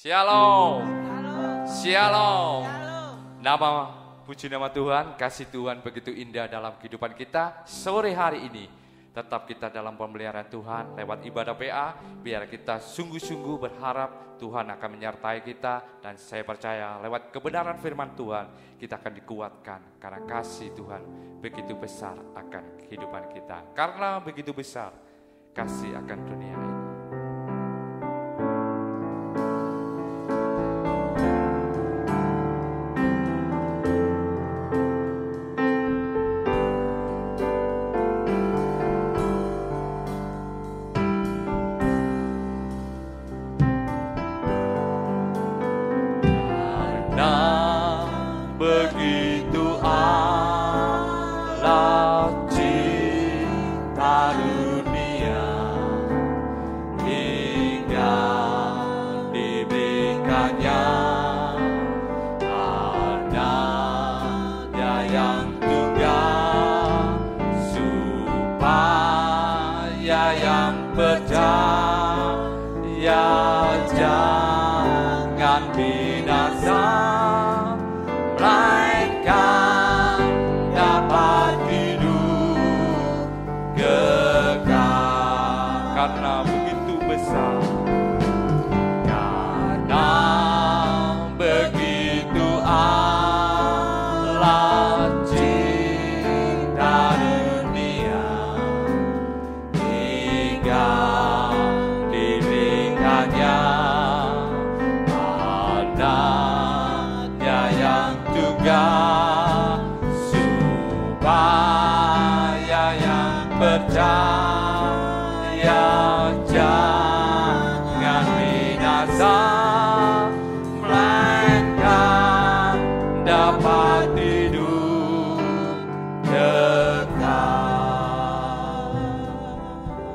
Shalom. Shalom. Puji nama Tuhan, kasih Tuhan begitu indah dalam kehidupan kita sore hari ini. Tetap kita dalam pemeliharaan Tuhan lewat ibadah PA. Biar kita sungguh-sungguh berharap Tuhan akan menyertai kita. Dan saya percaya lewat kebenaran firman Tuhan kita akan dikuatkan. Karena kasih Tuhan begitu besar akan kehidupan kita. Karena begitu besar kasih akan dunia ini.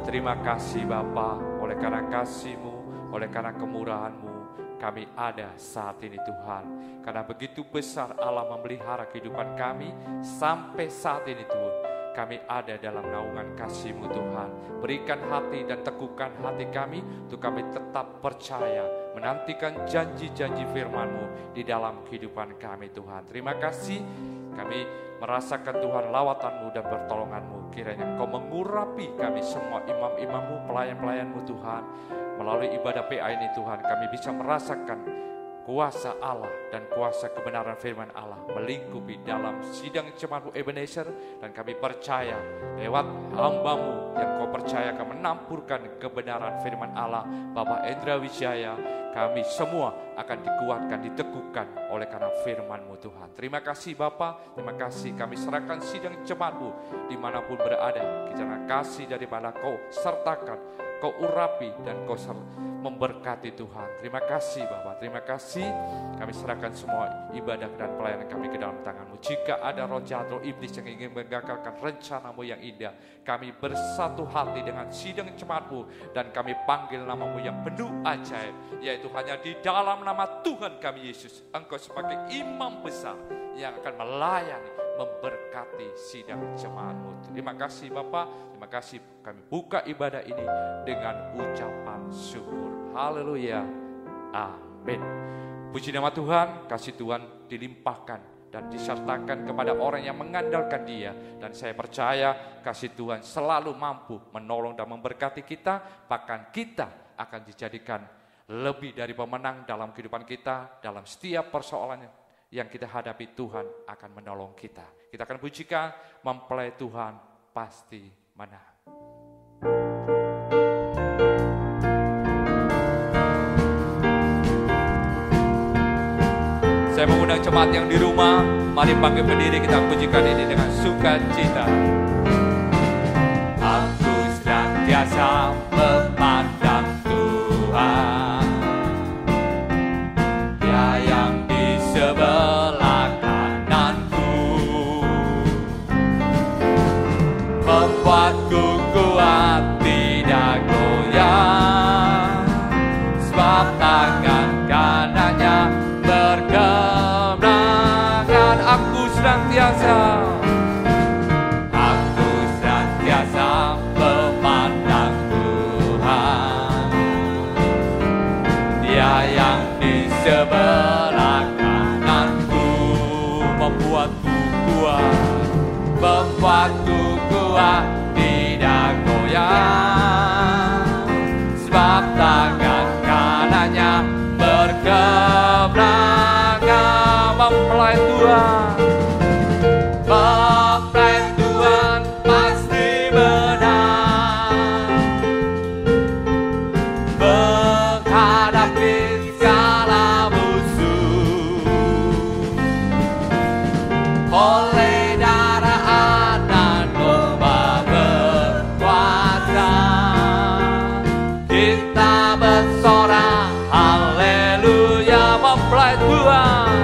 Terima kasih Bapa, oleh karena kasih-Mu, oleh karena kemurahan-Mu, kami ada saat ini Tuhan. Karena begitu besar Allah memelihara kehidupan kami sampai saat ini Tuhan. Kami ada dalam naungan kasih-Mu Tuhan. Berikan hati dan teguhkan hati kami untuk kami tetap percaya, menantikan janji-janji firman-Mu di dalam kehidupan kami Tuhan. Terima kasih kami merasakan Tuhan lawatan-Mu dan pertolongan-Mu. Kiranya Engkau mengurapi kami semua imam-imam-Mu, pelayan-pelayan-Mu Tuhan. Melalui ibadah PA ini Tuhan kami bisa merasakan kuasa Allah dan kuasa kebenaran firman Allah melingkupi dalam sidang jemaat Ebenezer. Dan kami percaya lewat hamba-Mu yang Kau percaya akan menampurkan kebenaran firman Allah, Bapak Endra Wijaya, kami semua akan dikuatkan, diteguhkan oleh karena firman-Mu Tuhan. Terima kasih Bapa, terima kasih kami serahkan sidang jemaat-Mu dimanapun berada. Kiranya kasih daripada Kau sertakan, Kau urapi dan Kau memberkati Tuhan. Terima kasih Bapa, terima kasih. Kami serahkan semua ibadah dan pelayanan kami ke dalam tangan-Mu. Jika ada roh jahat, roh iblis yang ingin menggagalkan rencana-Mu yang indah, kami bersatu hati dengan sidang jemaat-Mu dan kami panggil nama-Mu yang penuh ajaib, yaitu hanya di dalam nama Tuhan kami Yesus. Engkau sebagai imam besar yang akan melayani, memberkati sidang jemaat-Mu. Terima kasih Bapa, terima kasih. Kami buka ibadah ini dengan ucapan syukur. Haleluya, amin. Puji nama Tuhan, kasih Tuhan dilimpahkan dan disertakan kepada orang yang mengandalkan Dia. Dan saya percaya kasih Tuhan selalu mampu menolong dan memberkati kita. Bahkan kita akan dijadikan lebih dari pemenang dalam kehidupan kita. Dalam setiap persoalan yang kita hadapi, Tuhan akan menolong kita. Kita akan pujikan, mempelai Tuhan pasti menang. Saya mengundang jemaat yang di rumah, mari bangkit berdiri, kita pujikan ini dengan sukacita. Aku senantiasa memandang Tuhan, Dia yang di sebelah kananku, membuatku kuat tidak goyah, sebab tangan kanannya berkemenangan. Aku senantiasa memandang Tuhan, Dia yang di membuatku kuat tidak goyah, sebab tangan kanannya berkemenangan. Mempelai Tuhan, mempelai Tuhan pasti menang, menghadapi segala musuh. Oleh darah anak domba berkuasa, kita bersorak haleluya. Mempelai Tuhan,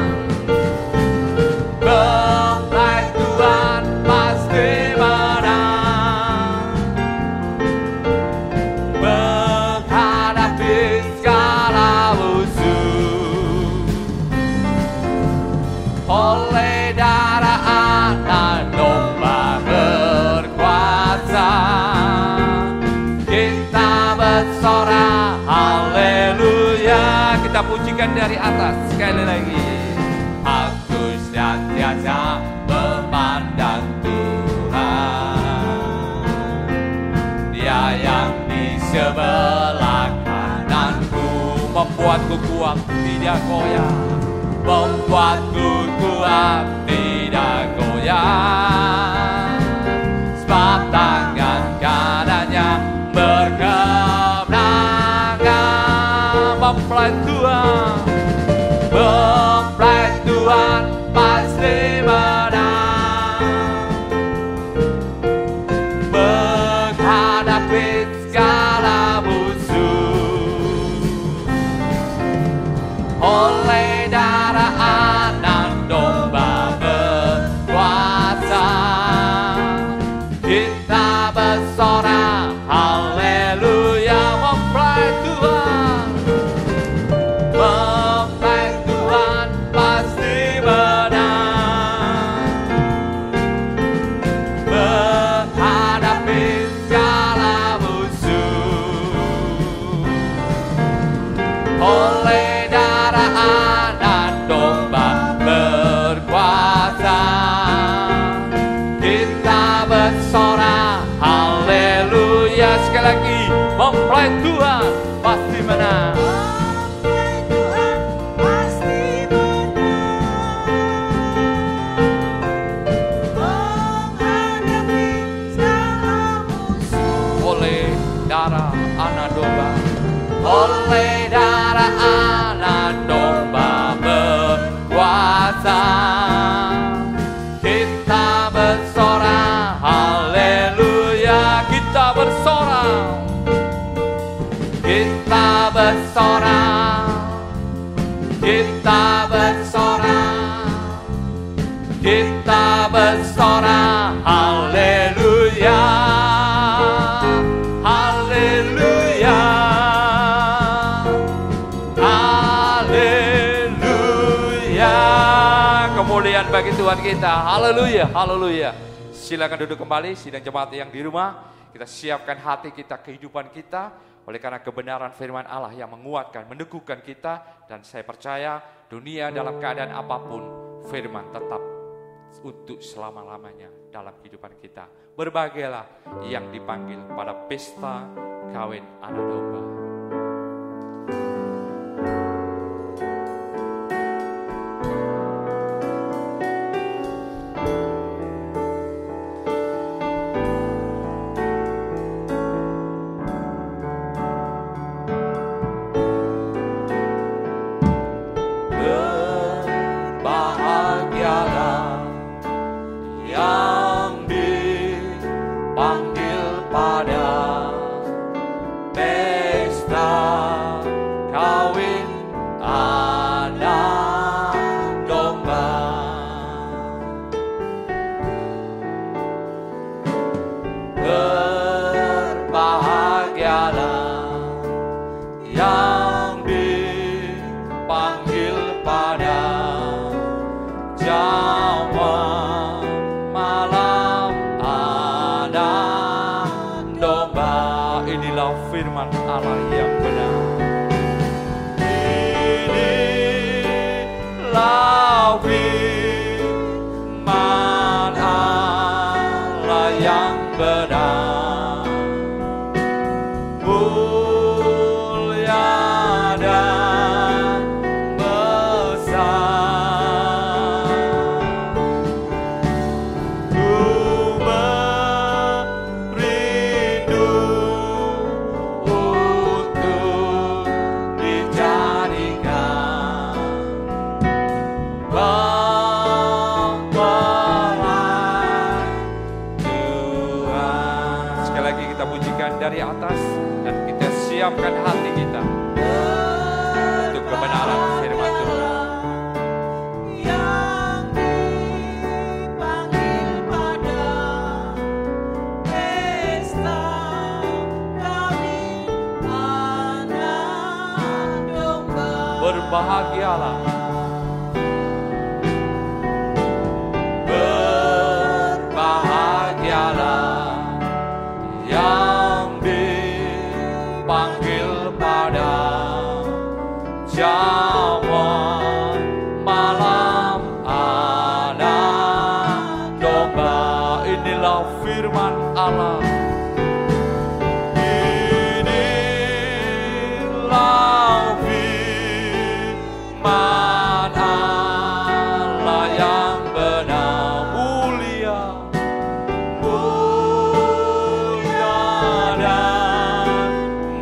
mempelai Tuhan pasti menang, menghadapi segala musuh. Oleh darah anak domba berkuasa, kita bersorak haleluya. Kita pujikan dari atas sekali lagi. Aku senantiasa memandang Tuhan, Dia yang di sebelah kananku, membuatku kuat tidak goyah, membuatku kuat tidak goyah, sebab tangan kanannya berkemenangan. Mempelai Tuhan, mempelai Tuhan pasti menang, menghadapi segala musuh. Oleh darah anak domba berkuasa, kita bersorak haleluya. Mempelai Tuhan, mempelai Tuhan pasti menang, menghadapi segala musuh. Oleh darah anak domba berkuasa, kita bersorak haleluya. Sekali lagi, mempelai Tuhan pasti menang, oleh darah anak domba, oleh darah anak domba berkuasa, kita bersorak haleluya. Kita bersorak, kita bersorak, kita bersorak, kita bersorak haleluya, haleluya, haleluya. Kemuliaan bagi Tuhan kita, haleluya, haleluya. Silakan duduk kembali, sidang jemaat yang di rumah. Kita siapkan hati kita, kehidupan kita, oleh karena kebenaran firman Allah yang menguatkan, meneguhkan kita. Dan saya percaya dunia dalam keadaan apapun, firman tetap untuk selama-lamanya dalam kehidupan kita. Berbahagialah yang dipanggil pada pesta kawin anak domba. Firman Allah yang benar. Inilah firman Allah benar, mulia dan besar. Ku merindu untuk dijadikan Tuhan. Sekali lagi kita pujikan dari atas dan kita siapkan hati kita untuk kebenaran firman Tuhan. Yang dipanggil pada pesta kawin anak domba. Berbahagialah, berbahagialah yang dipanggil pada jamuan malam anak domba. Inilah firman Allah. Inilah firman Allah yang benar, mulia, mulia dan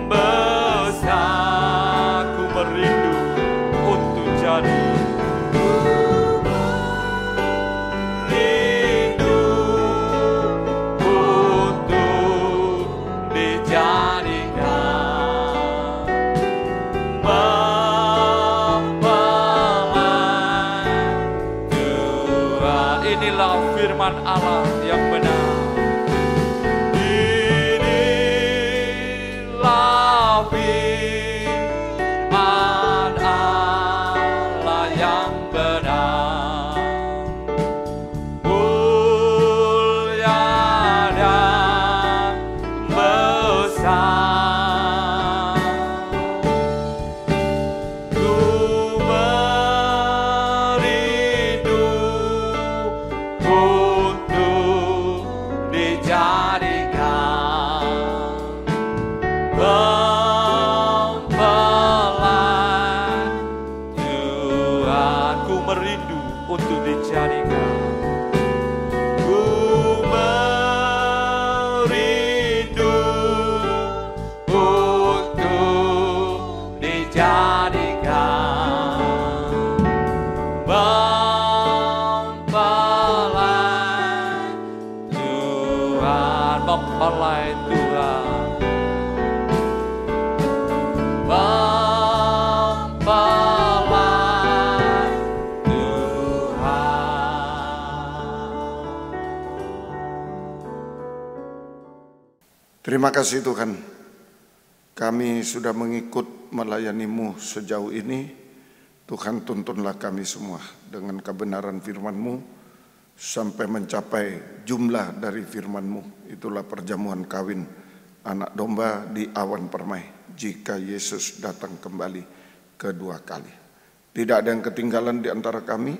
besar. Ku merindu untuk jadi, rindu untuk dijadikan mempelai Tuhan. Inilah firman Allah yang benar. Inilah firman Allah yang benar, mulia dan besar. Ku merindu untuk dijadikan mempelai Tuhan. Ku merindu untuk dijadikan, ku merindu untuk dijadikan mempelai Tuhan, mempelai Tuhan, mempelai Tuhan. Terima kasih Tuhan, kami sudah mengikut melayani-Mu sejauh ini. Tuhan, tuntunlah kami semua dengan kebenaran firman-Mu sampai mencapai jumlah dari firman-Mu. Itulah perjamuan kawin anak domba di awan permai jika Yesus datang kembali kedua kali. Tidak ada yang ketinggalan di antara kami.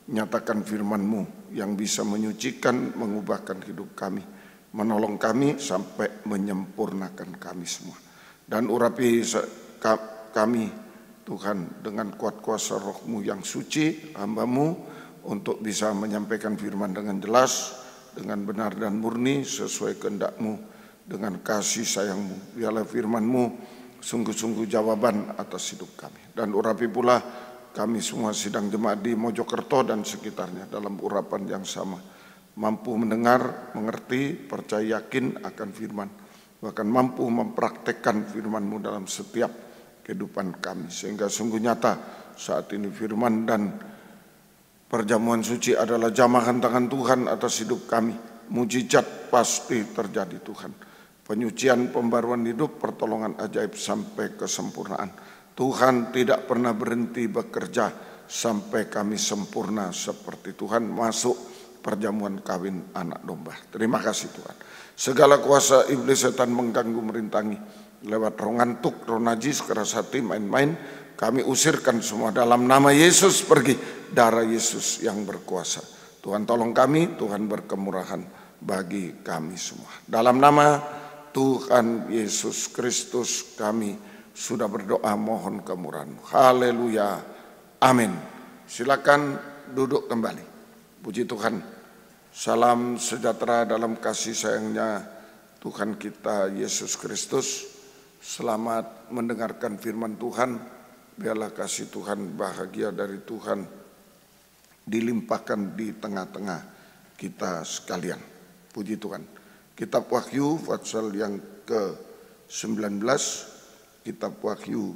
Nyatakan firman-Mu yang bisa menyucikan, mengubahkan hidup kami, menolong kami sampai menyempurnakan kami semua. Dan urapi kami Tuhan dengan kuat kuasa Roh-Mu yang suci, hamba-Mu untuk bisa menyampaikan firman dengan jelas, dengan benar dan murni sesuai kehendak-Mu, dengan kasih sayang-Mu. Biarlah firman-Mu sungguh-sungguh jawaban atas hidup kami. Dan urapi pula kami semua sidang jemaat di Mojokerto dan sekitarnya dalam urapan yang sama, mampu mendengar, mengerti, percaya yakin akan firman, bahkan mampu mempraktekkan firman-Mu dalam setiap kehidupan kami, sehingga sungguh nyata saat ini firman dan perjamuan suci adalah jamahan tangan Tuhan atas hidup kami. Mujizat pasti terjadi Tuhan, penyucian, pembaruan hidup, pertolongan ajaib sampai kesempurnaan. Tuhan tidak pernah berhenti bekerja sampai kami sempurna seperti Tuhan masuk perjamuan kawin anak domba. Terima kasih Tuhan. Segala kuasa iblis setan mengganggu, merintangi lewat roh ngantuk, roh najis, keras hati, main-main, kami usirkan semua dalam nama Yesus. Pergi, darah Yesus yang berkuasa. Tuhan tolong kami, Tuhan berkemurahan. bagi kami semua. Dalam nama Tuhan Yesus Kristus kami sudah berdoa mohon kemurahan-Mu. Haleluya. Amin. Silakan duduk kembali. Puji Tuhan. Salam sejahtera dalam kasih sayangnya Tuhan kita Yesus Kristus. Selamat mendengarkan firman Tuhan. Biarlah kasih Tuhan, bahagia dari Tuhan dilimpahkan di tengah-tengah kita sekalian. Puji Tuhan. Kitab Wahyu pasal yang ke-19. Kitab Wahyu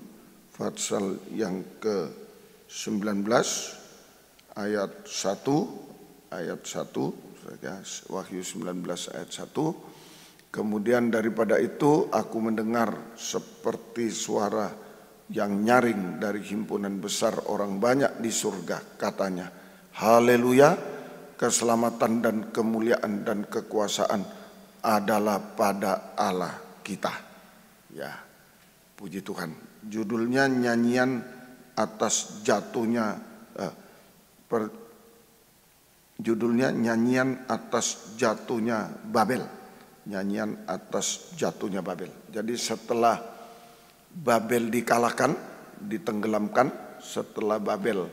pasal yang ke-19 ayat 1. Wahyu 19 ayat 1. Kemudian daripada itu aku mendengar seperti suara yang nyaring dari himpunan besar orang banyak di surga, katanya, haleluya, keselamatan dan kemuliaan dan kekuasaan adalah pada Allah kita. Ya, puji Tuhan. Judulnya nyanyian atas jatuhnya judulnya nyanyian atas jatuhnya Babel. Nyanyian atas jatuhnya Babel. Jadi setelah Babel dikalahkan, ditenggelamkan, setelah Babel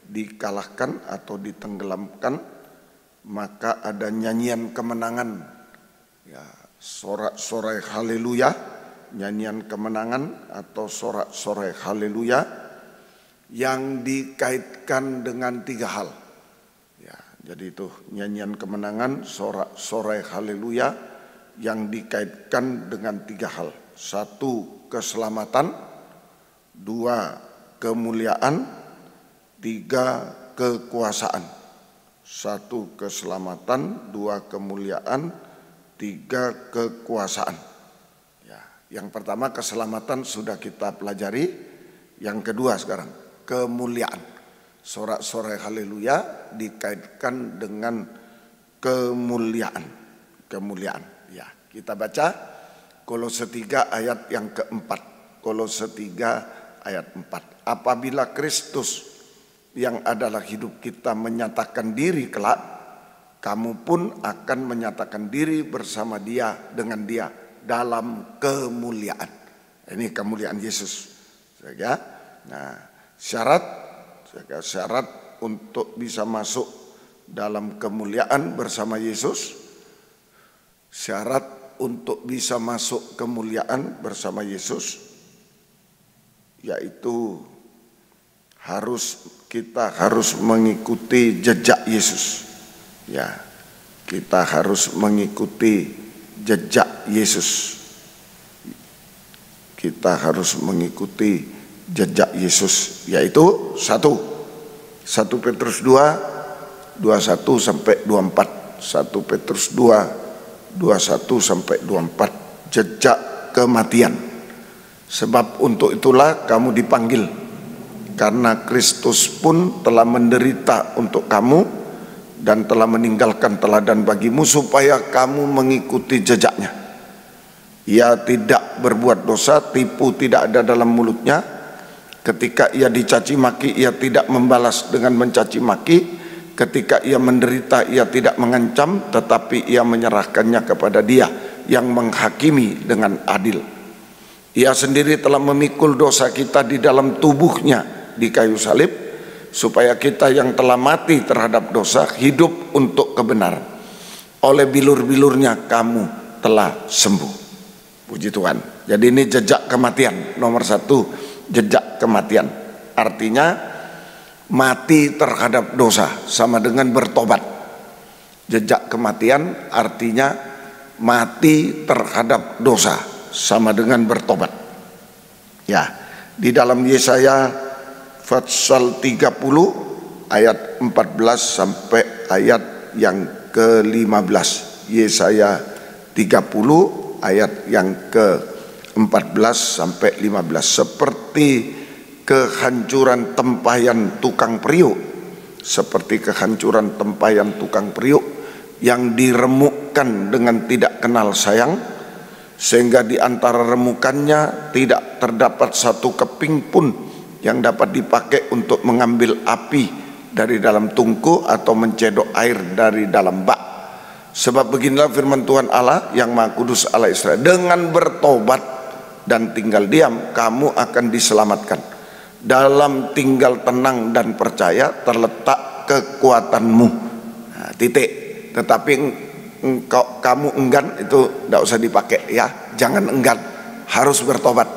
dikalahkan atau ditenggelamkan, maka ada nyanyian kemenangan, ya, sorak-sorai haleluya, nyanyian kemenangan atau sorak-sorai haleluya yang dikaitkan dengan 3 hal. Ya, jadi itu nyanyian kemenangan, sorak-sorai haleluya yang dikaitkan dengan 3 hal. 1, keselamatan, 2, kemuliaan, 3, kekuasaan. 1, keselamatan, 2, kemuliaan, 3, kekuasaan. Ya, yang pertama keselamatan sudah kita pelajari. Yang kedua sekarang kemuliaan. Sorak-sorai haleluya dikaitkan dengan kemuliaan. Kemuliaan. Ya, kita baca Kolose 3 ayat yang keempat. Kolose 3 ayat 4. Apabila Kristus yang adalah hidup kita menyatakan diri kelak, kamu pun akan menyatakan diri bersama Dia, dengan Dia dalam kemuliaan. Ini kemuliaan Yesus. Ya. Nah, syarat untuk bisa masuk dalam kemuliaan bersama Yesus. Syarat untuk bisa masuk kemuliaan bersama Yesus yaitu kita harus mengikuti jejak Yesus. Ya, kita harus mengikuti jejak Yesus. Kita harus mengikuti jejak Yesus, yaitu 1 Petrus 2 21 sampai 24. 1 Petrus 2 21 sampai 24, jejak kematian. Sebab untuk itulah kamu dipanggil, karena Kristus pun telah menderita untuk kamu dan telah meninggalkan teladan bagimu supaya kamu mengikuti jejaknya. Ia tidak berbuat dosa, tipu tidak ada dalam mulutnya. Ketika ia dicaci maki, ia tidak membalas dengan mencaci maki. Ketika ia menderita, ia tidak mengancam, tetapi ia menyerahkannya kepada Dia yang menghakimi dengan adil. Ia sendiri telah memikul dosa kita di dalam tubuhnya di kayu salib, supaya kita yang telah mati terhadap dosa hidup untuk kebenaran. Oleh bilur-bilurnya kamu telah sembuh. Puji Tuhan. Jadi ini jejak kematian. Nomor 1, jejak kematian. Artinya mati terhadap dosa sama dengan bertobat. Jejak kematian artinya mati terhadap dosa sama dengan bertobat. Ya, di dalam Yesaya pasal 30 ayat 14 sampai ayat yang ke-15. Yesaya 30 ayat yang ke-14 sampai 15. Seperti kehancuran tempayan tukang periuk, seperti kehancuran tempayan tukang periuk yang diremukkan dengan tidak kenal sayang, sehingga di antara remukannya tidak terdapat satu keping pun yang dapat dipakai untuk mengambil api dari dalam tungku atau mencedok air dari dalam bak. Sebab beginilah firman Tuhan Allah yang Maha Kudus Allah Israel, dengan bertobat dan tinggal diam kamu akan diselamatkan. Dalam tinggal tenang dan percaya terletak kekuatanmu. Nah, titik. Tetapi kamu enggan itu tidak usah dipakai ya. Jangan enggan, harus bertobat.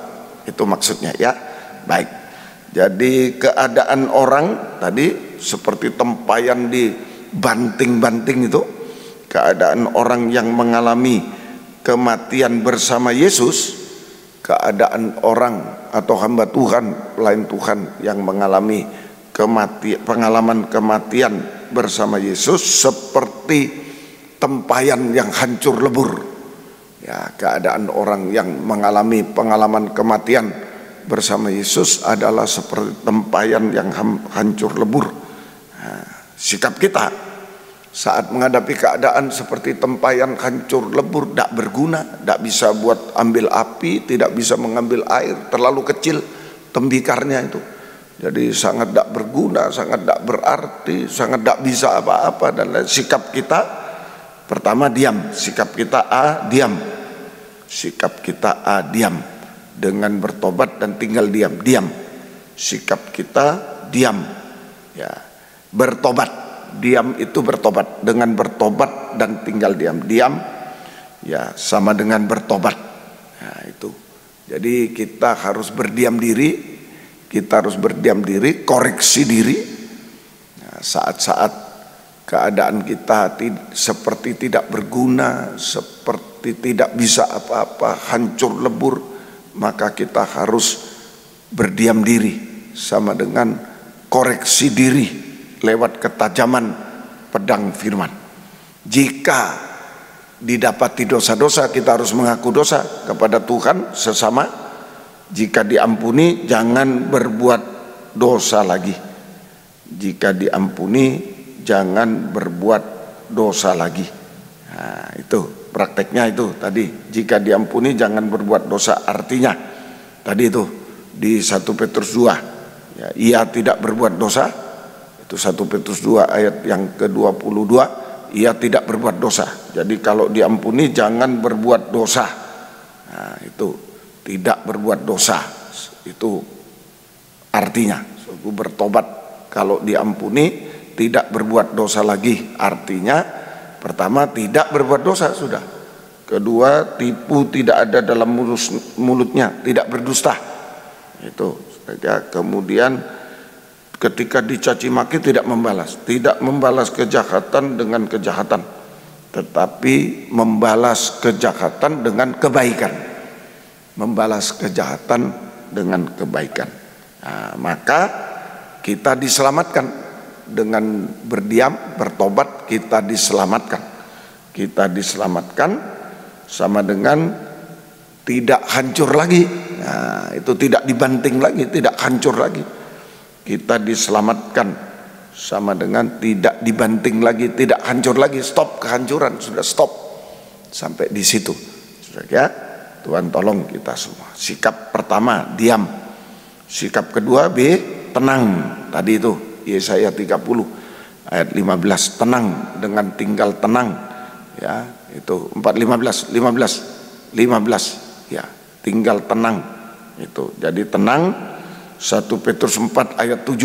Itu maksudnya ya. Baik. Jadi keadaan orang tadi seperti tempayan di banting-banting itu. Keadaan orang yang mengalami kematian bersama Yesus, keadaan orang atau hamba Tuhan, pelayan Tuhan yang mengalami pengalaman kematian bersama Yesus seperti tempayan yang hancur lebur. Ya, keadaan orang yang mengalami pengalaman kematian bersama Yesus adalah seperti tempayan yang hancur lebur. Nah, sikap kita saat menghadapi keadaan seperti tempayan hancur lebur, tidak berguna, tidak bisa buat ambil api, tidak bisa mengambil air, terlalu kecil tembikarnya itu. Jadi sangat tidak berguna, sangat tidak berarti, sangat tidak bisa apa-apa. Dan sikap kita pertama diam, sikap kita diam, sikap kita diam, dengan bertobat dan tinggal diam. Sikap kita diam, ya, bertobat. Diam itu bertobat, dengan bertobat dan tinggal diam. Diam ya sama dengan bertobat. Nah, itu. Jadi kita harus berdiam diri, kita harus berdiam diri, koreksi diri. Nah, saat-saat keadaan kita seperti tidak berguna, seperti tidak bisa apa-apa, hancur lebur, maka kita harus berdiam diri, sama dengan koreksi diri lewat ketajaman pedang firman. Jika didapati dosa-dosa, kita harus mengaku dosa kepada Tuhan sesama. Jika diampuni, jangan berbuat dosa lagi. Jika diampuni, jangan berbuat dosa lagi. Nah, itu prakteknya itu tadi. Jika diampuni, jangan berbuat dosa. Artinya tadi itu di 1 Petrus 2 ya, ia tidak berbuat dosa. Itu 1 Petrus 2 ayat yang ke-22, ia tidak berbuat dosa. Jadi kalau diampuni jangan berbuat dosa. Nah, itu tidak berbuat dosa. Itu artinya bertobat. Kalau diampuni tidak berbuat dosa lagi. Artinya pertama tidak berbuat dosa sudah. Kedua, tipu tidak ada dalam mulutnya, tidak berdusta. Itu saja. Kemudian ketika dicaci maki tidak membalas kejahatan dengan kejahatan, tetapi membalas kejahatan dengan kebaikan. Membalas kejahatan dengan kebaikan. Nah, maka kita diselamatkan dengan berdiam, bertobat, kita diselamatkan. Kita diselamatkan sama dengan tidak hancur lagi. Nah, itu tidak dibanting lagi, tidak hancur lagi. Kita diselamatkan sama dengan tidak dibanting lagi, tidak hancur lagi, stop kehancuran, sudah stop sampai di situ. Sudah ya, Tuhan tolong kita semua. Sikap pertama diam, sikap kedua tenang. Tadi itu Yesaya 30 ayat 15, tenang dengan tinggal tenang. Ya, itu 15 ya, tinggal tenang itu. Jadi tenang. 1 Petrus 4 ayat 7,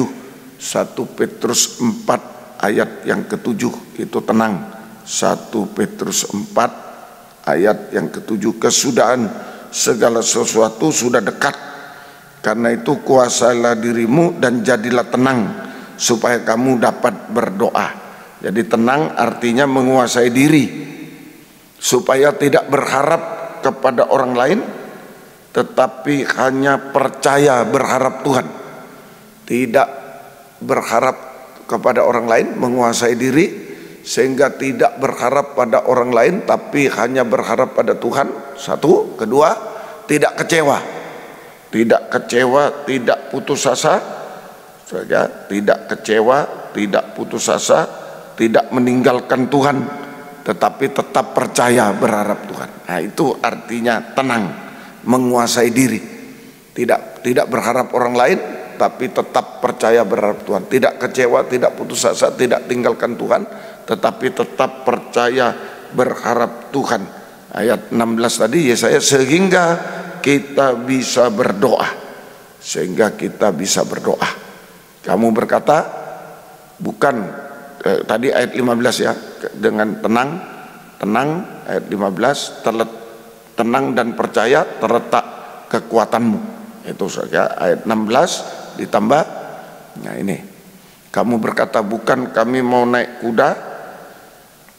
1 Petrus 4 ayat yang ke-7 itu tenang. 1 Petrus 4 ayat yang ke-7, kesudahan segala sesuatu sudah dekat. Karena itu kuasailah dirimu dan jadilah tenang supaya kamu dapat berdoa. Jadi tenang artinya menguasai diri supaya tidak berharap kepada orang lain, tetapi hanya percaya berharap Tuhan. Tidak berharap kepada orang lain, menguasai diri sehingga tidak berharap pada orang lain tapi hanya berharap pada Tuhan. Satu, kedua, tidak kecewa. Tidak kecewa, tidak putus asa. Saja, tidak kecewa, tidak putus asa, tidak meninggalkan Tuhan, tetapi tetap percaya berharap Tuhan. Nah, itu artinya tenang. Menguasai diri, tidak berharap orang lain tapi tetap percaya berharap Tuhan, tidak kecewa, tidak putus asa, tidak tinggalkan Tuhan, tetapi tetap percaya berharap Tuhan. Ayat 16 tadi Yesaya, sehingga kita bisa berdoa. Sehingga kita bisa berdoa. Kamu berkata, bukan tadi ayat 15 ya, dengan tenang ayat 15, tenang dan percaya terletak kekuatanmu. Itu saja ayat 16 ditambah. Nah ini, kamu berkata, bukan kami mau naik kuda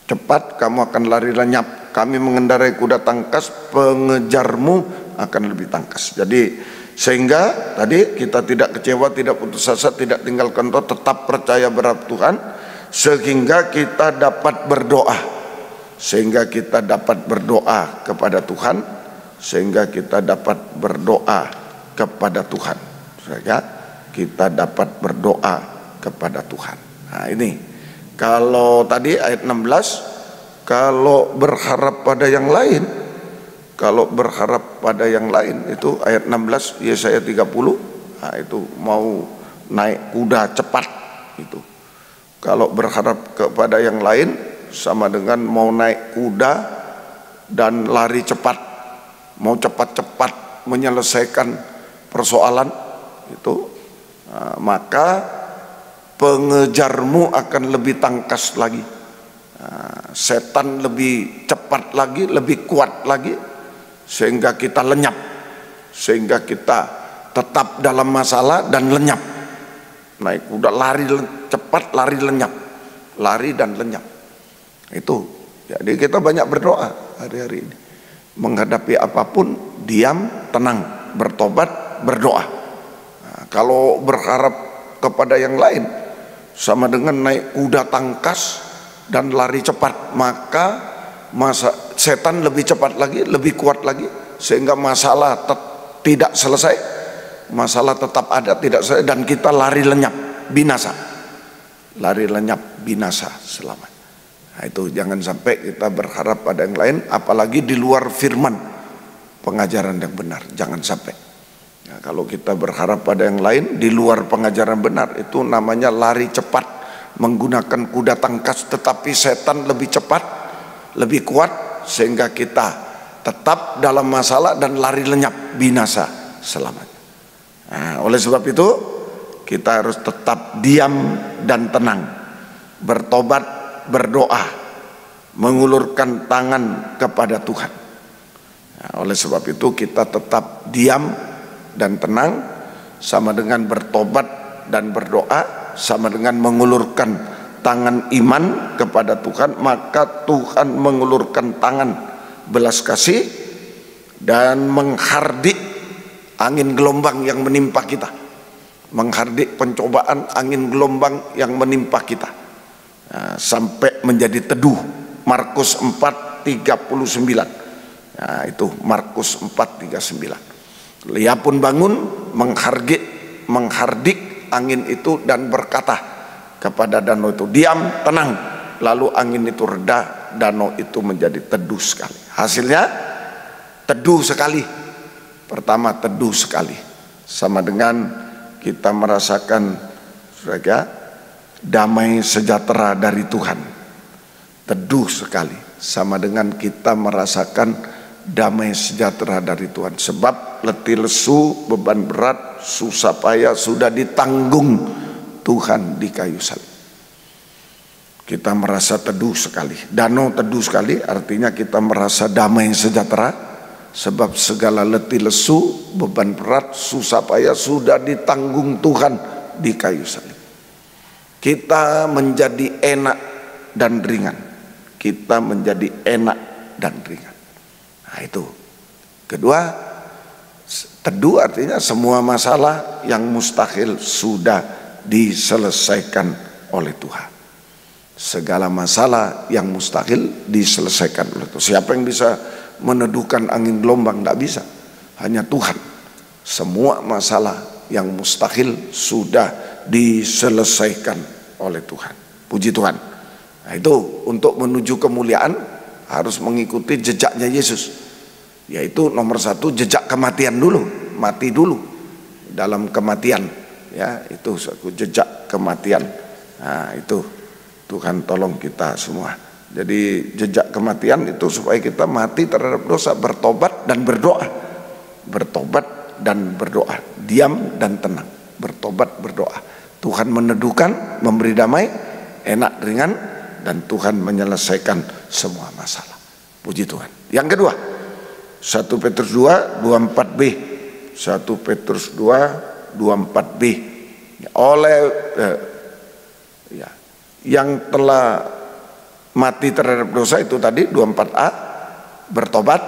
cepat, kamu akan lari lenyap. Kami mengendarai kuda tangkas, pengejarmu akan lebih tangkas. Jadi sehingga tadi kita tidak kecewa, tidak putus asa, tidak tinggalkan Tuhan, tetap percaya berharap Tuhan, sehingga kita dapat berdoa. Sehingga kita dapat berdoa kepada Tuhan, sehingga kita dapat berdoa kepada Tuhan. Sehingga kita dapat berdoa kepada Tuhan. Nah ini, kalau tadi ayat 16, kalau berharap pada yang lain, kalau berharap pada yang lain, itu ayat 16 Yesaya 30, nah itu mau naik kuda cepat itu. Kalau berharap kepada yang lain sama dengan mau naik kuda dan lari cepat, mau cepat-cepat menyelesaikan persoalan itu, nah, maka pengejarmu akan lebih tangkas lagi. Nah, setan lebih cepat lagi, lebih kuat lagi, sehingga kita lenyap, sehingga kita tetap dalam masalah dan lenyap. Naik kuda lari cepat, lari lenyap, lari dan lenyap. Itu jadi kita banyak berdoa hari-hari ini, menghadapi apapun diam, tenang, bertobat, berdoa. Nah, kalau berharap kepada yang lain sama dengan naik kuda tangkas dan lari cepat, maka setan lebih cepat lagi, lebih kuat lagi, sehingga masalah tidak selesai, masalah tetap ada, tidak selesai, dan kita lari lenyap, binasa, lari lenyap, binasa selamanya. Nah itu jangan sampai kita berharap pada yang lain, apalagi di luar firman pengajaran yang benar, jangan sampai. Nah, kalau kita berharap pada yang lain di luar pengajaran benar, itu namanya lari cepat menggunakan kuda tangkas, tetapi setan lebih cepat, lebih kuat, sehingga kita tetap dalam masalah dan lari lenyap, binasa selamanya. Nah, oleh sebab itu kita harus tetap diam dan tenang, bertobat, berdoa, mengulurkan tangan kepada Tuhan. Nah, oleh sebab itu kita tetap diam dan tenang, sama dengan bertobat dan berdoa, sama dengan mengulurkan tangan iman kepada Tuhan, maka Tuhan mengulurkan tangan belas kasih dan menghardik angin gelombang yang menimpa kita, menghardik pencobaan angin gelombang yang menimpa kita, nah, sampai menjadi teduh. Markus 4:39. Nah, itu Markus 4:39. Ia pun bangun menghardik angin itu dan berkata kepada danau itu, diam, tenang. Lalu angin itu reda, danau itu menjadi teduh sekali. Hasilnya teduh sekali. Pertama teduh sekali, sama dengan kita merasakan damai sejahtera dari Tuhan. Teduh sekali, sama dengan kita merasakan damai sejahtera dari Tuhan. Sebab letih lesu, beban berat, susah payah sudah ditanggung Tuhan di kayu salib. Kita merasa teduh sekali. Danau teduh sekali artinya kita merasa damai sejahtera. Sebab segala letih lesu, beban berat, susah payah sudah ditanggung Tuhan di kayu salib. Kita menjadi enak dan ringan. Kita menjadi enak dan ringan. Nah itu. Kedua, teduh artinya semua masalah yang mustahil sudah diselesaikan oleh Tuhan. Segala masalah yang mustahil diselesaikan oleh Tuhan. Siapa yang bisa meneduhkan angin gelombang? Tidak bisa, hanya Tuhan. Semua masalah yang mustahil sudah diselesaikan oleh Tuhan. Puji Tuhan. Nah itu untuk menuju kemuliaan harus mengikuti jejaknya Yesus, yaitu nomor satu jejak kematian dulu, mati dulu dalam kematian, ya itu suatu jejak kematian. Nah itu Tuhan tolong kita semua Jadi jejak kematian itu supaya kita mati terhadap dosa, bertobat dan berdoa. Bertobat dan berdoa, diam dan tenang, bertobat berdoa. Tuhan meneduhkan, memberi damai, enak ringan, dan Tuhan menyelesaikan semua masalah. Puji Tuhan. Yang kedua, 1 Petrus 2, 24b. 1 Petrus 2, 24b. Yang telah mati terhadap dosa itu tadi 24a, bertobat,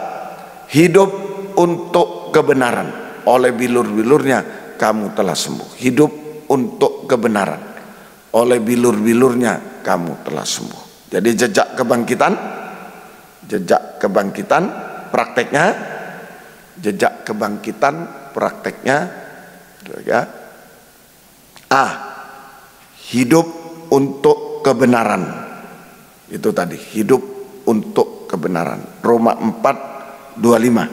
hidup untuk kebenaran. Oleh bilur-bilurnya kamu telah sembuh. Hidup untuk kebenaran. Oleh bilur-bilurnya kamu telah sembuh. Jadi jejak kebangkitan prakteknya, jejak kebangkitan prakteknya ya. Hidup untuk kebenaran. Itu tadi, hidup untuk kebenaran. Roma 4:25.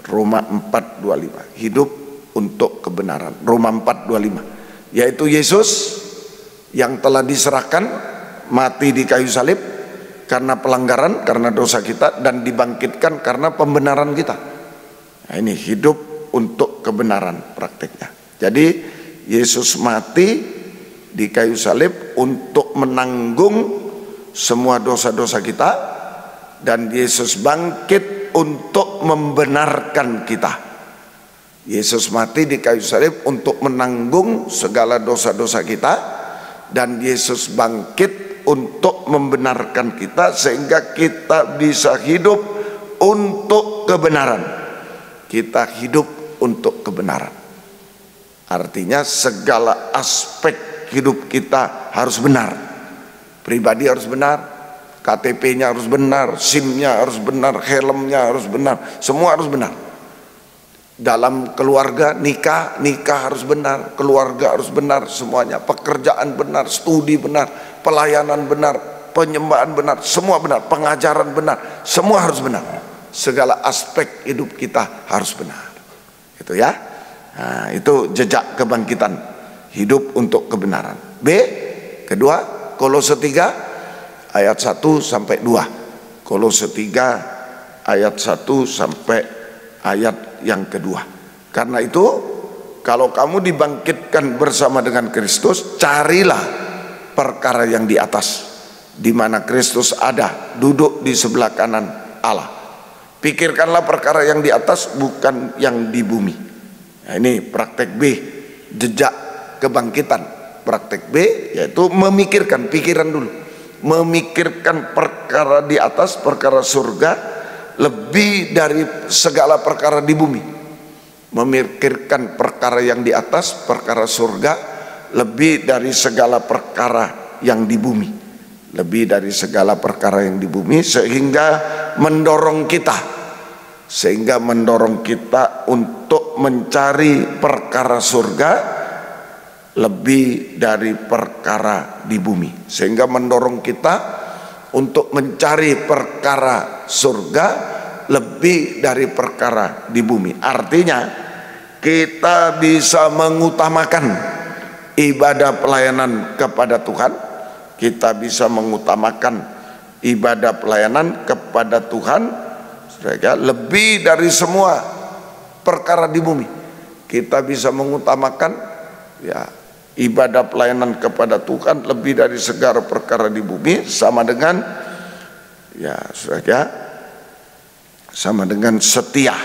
Roma 4:25. Hidup untuk kebenaran. Roma 4:25. Yaitu Yesus yang telah diserahkan mati di kayu salib karena pelanggaran, karena dosa kita, dan dibangkitkan karena pembenaran kita. Nah, ini hidup untuk kebenaran prakteknya. Jadi Yesus mati di kayu salib untuk menanggung semua dosa-dosa kita, dan Yesus bangkit untuk membenarkan kita. Yesus mati di kayu salib untuk menanggung segala dosa-dosa kita, dan Yesus bangkit untuk membenarkan kita sehingga kita bisa hidup untuk kebenaran. Kita hidup untuk kebenaran. Artinya segala aspek hidup kita harus benar. Pribadi harus benar, KTP-nya harus benar, SIM-nya harus benar, helmnya harus benar, semua harus benar. Dalam keluarga, nikah harus benar, keluarga harus benar semuanya, pekerjaan benar, studi benar, pelayanan benar, penyembahan benar, semua benar, pengajaran benar, semua harus benar. Segala aspek hidup kita harus benar. Itu ya. Nah, itu jejak kebangkitan, hidup untuk kebenaran. B, kedua, Kolose 3 ayat 1 sampai 2. Kolose 3 ayat 1 sampai ayat yang kedua. Karena itu, kalau kamu dibangkitkan bersama dengan Kristus, carilah perkara yang di atas, di mana Kristus ada, duduk di sebelah kanan Allah. Pikirkanlah perkara yang di atas, bukan yang di bumi. Nah, ini praktek B, jejak kebangkitan. Praktek B yaitu memikirkan, pikiran dulu, memikirkan perkara di atas, perkara surga, lebih dari segala perkara di bumi. Memikirkan perkara yang di atas, perkara surga, lebih dari segala perkara yang di bumi. Lebih dari segala perkara yang di bumi, sehingga mendorong kita untuk mencari perkara surga lebih dari perkara di bumi, sehingga mendorong kita untuk mencari perkara surga lebih dari perkara di bumi. Artinya kita bisa mengutamakan ibadah pelayanan kepada Tuhan, kita bisa mengutamakan ibadah pelayanan kepada Tuhan lebih dari semua perkara di bumi. Kita bisa mengutamakan ibadah pelayanan kepada Tuhan lebih dari segala perkara di bumi, sama dengan sama dengan setia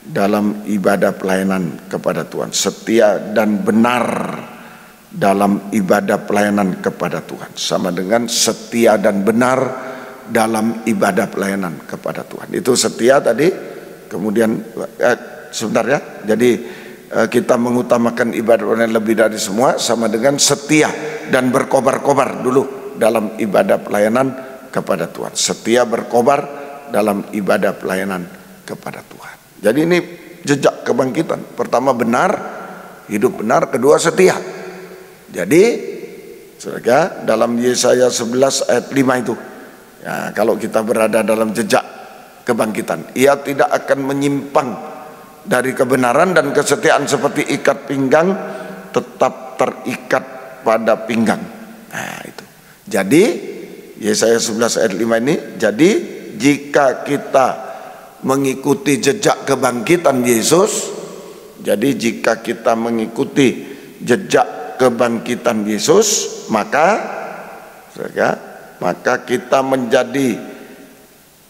dalam ibadah pelayanan kepada Tuhan, setia dan benar dalam ibadah pelayanan kepada Tuhan, sama dengan setia dan benar dalam ibadah pelayanan kepada Tuhan. Itu setia tadi, kemudian sebentar ya. Jadi kita mengutamakan ibadah pelayanan lebih dari semua, sama dengan setia dan berkobar-kobar dulu dalam ibadah pelayanan kepada Tuhan. Setia berkobar dalam ibadah pelayanan kepada Tuhan. Jadi ini jejak kebangkitan. Pertama benar, hidup benar. Kedua setia. Jadi saudara, dalam Yesaya 11 ayat 5 itu, kalau kita berada dalam jejak kebangkitan, ia tidak akan menyimpang dari kebenaran, dan kesetiaan seperti ikat pinggang tetap terikat pada pinggang. Nah itu. Jadi Yesaya 11 ayat 5 ini. Jadi jika kita mengikuti jejak kebangkitan Yesus, jadi jika kita mengikuti jejak kebangkitan Yesus, maka kita menjadi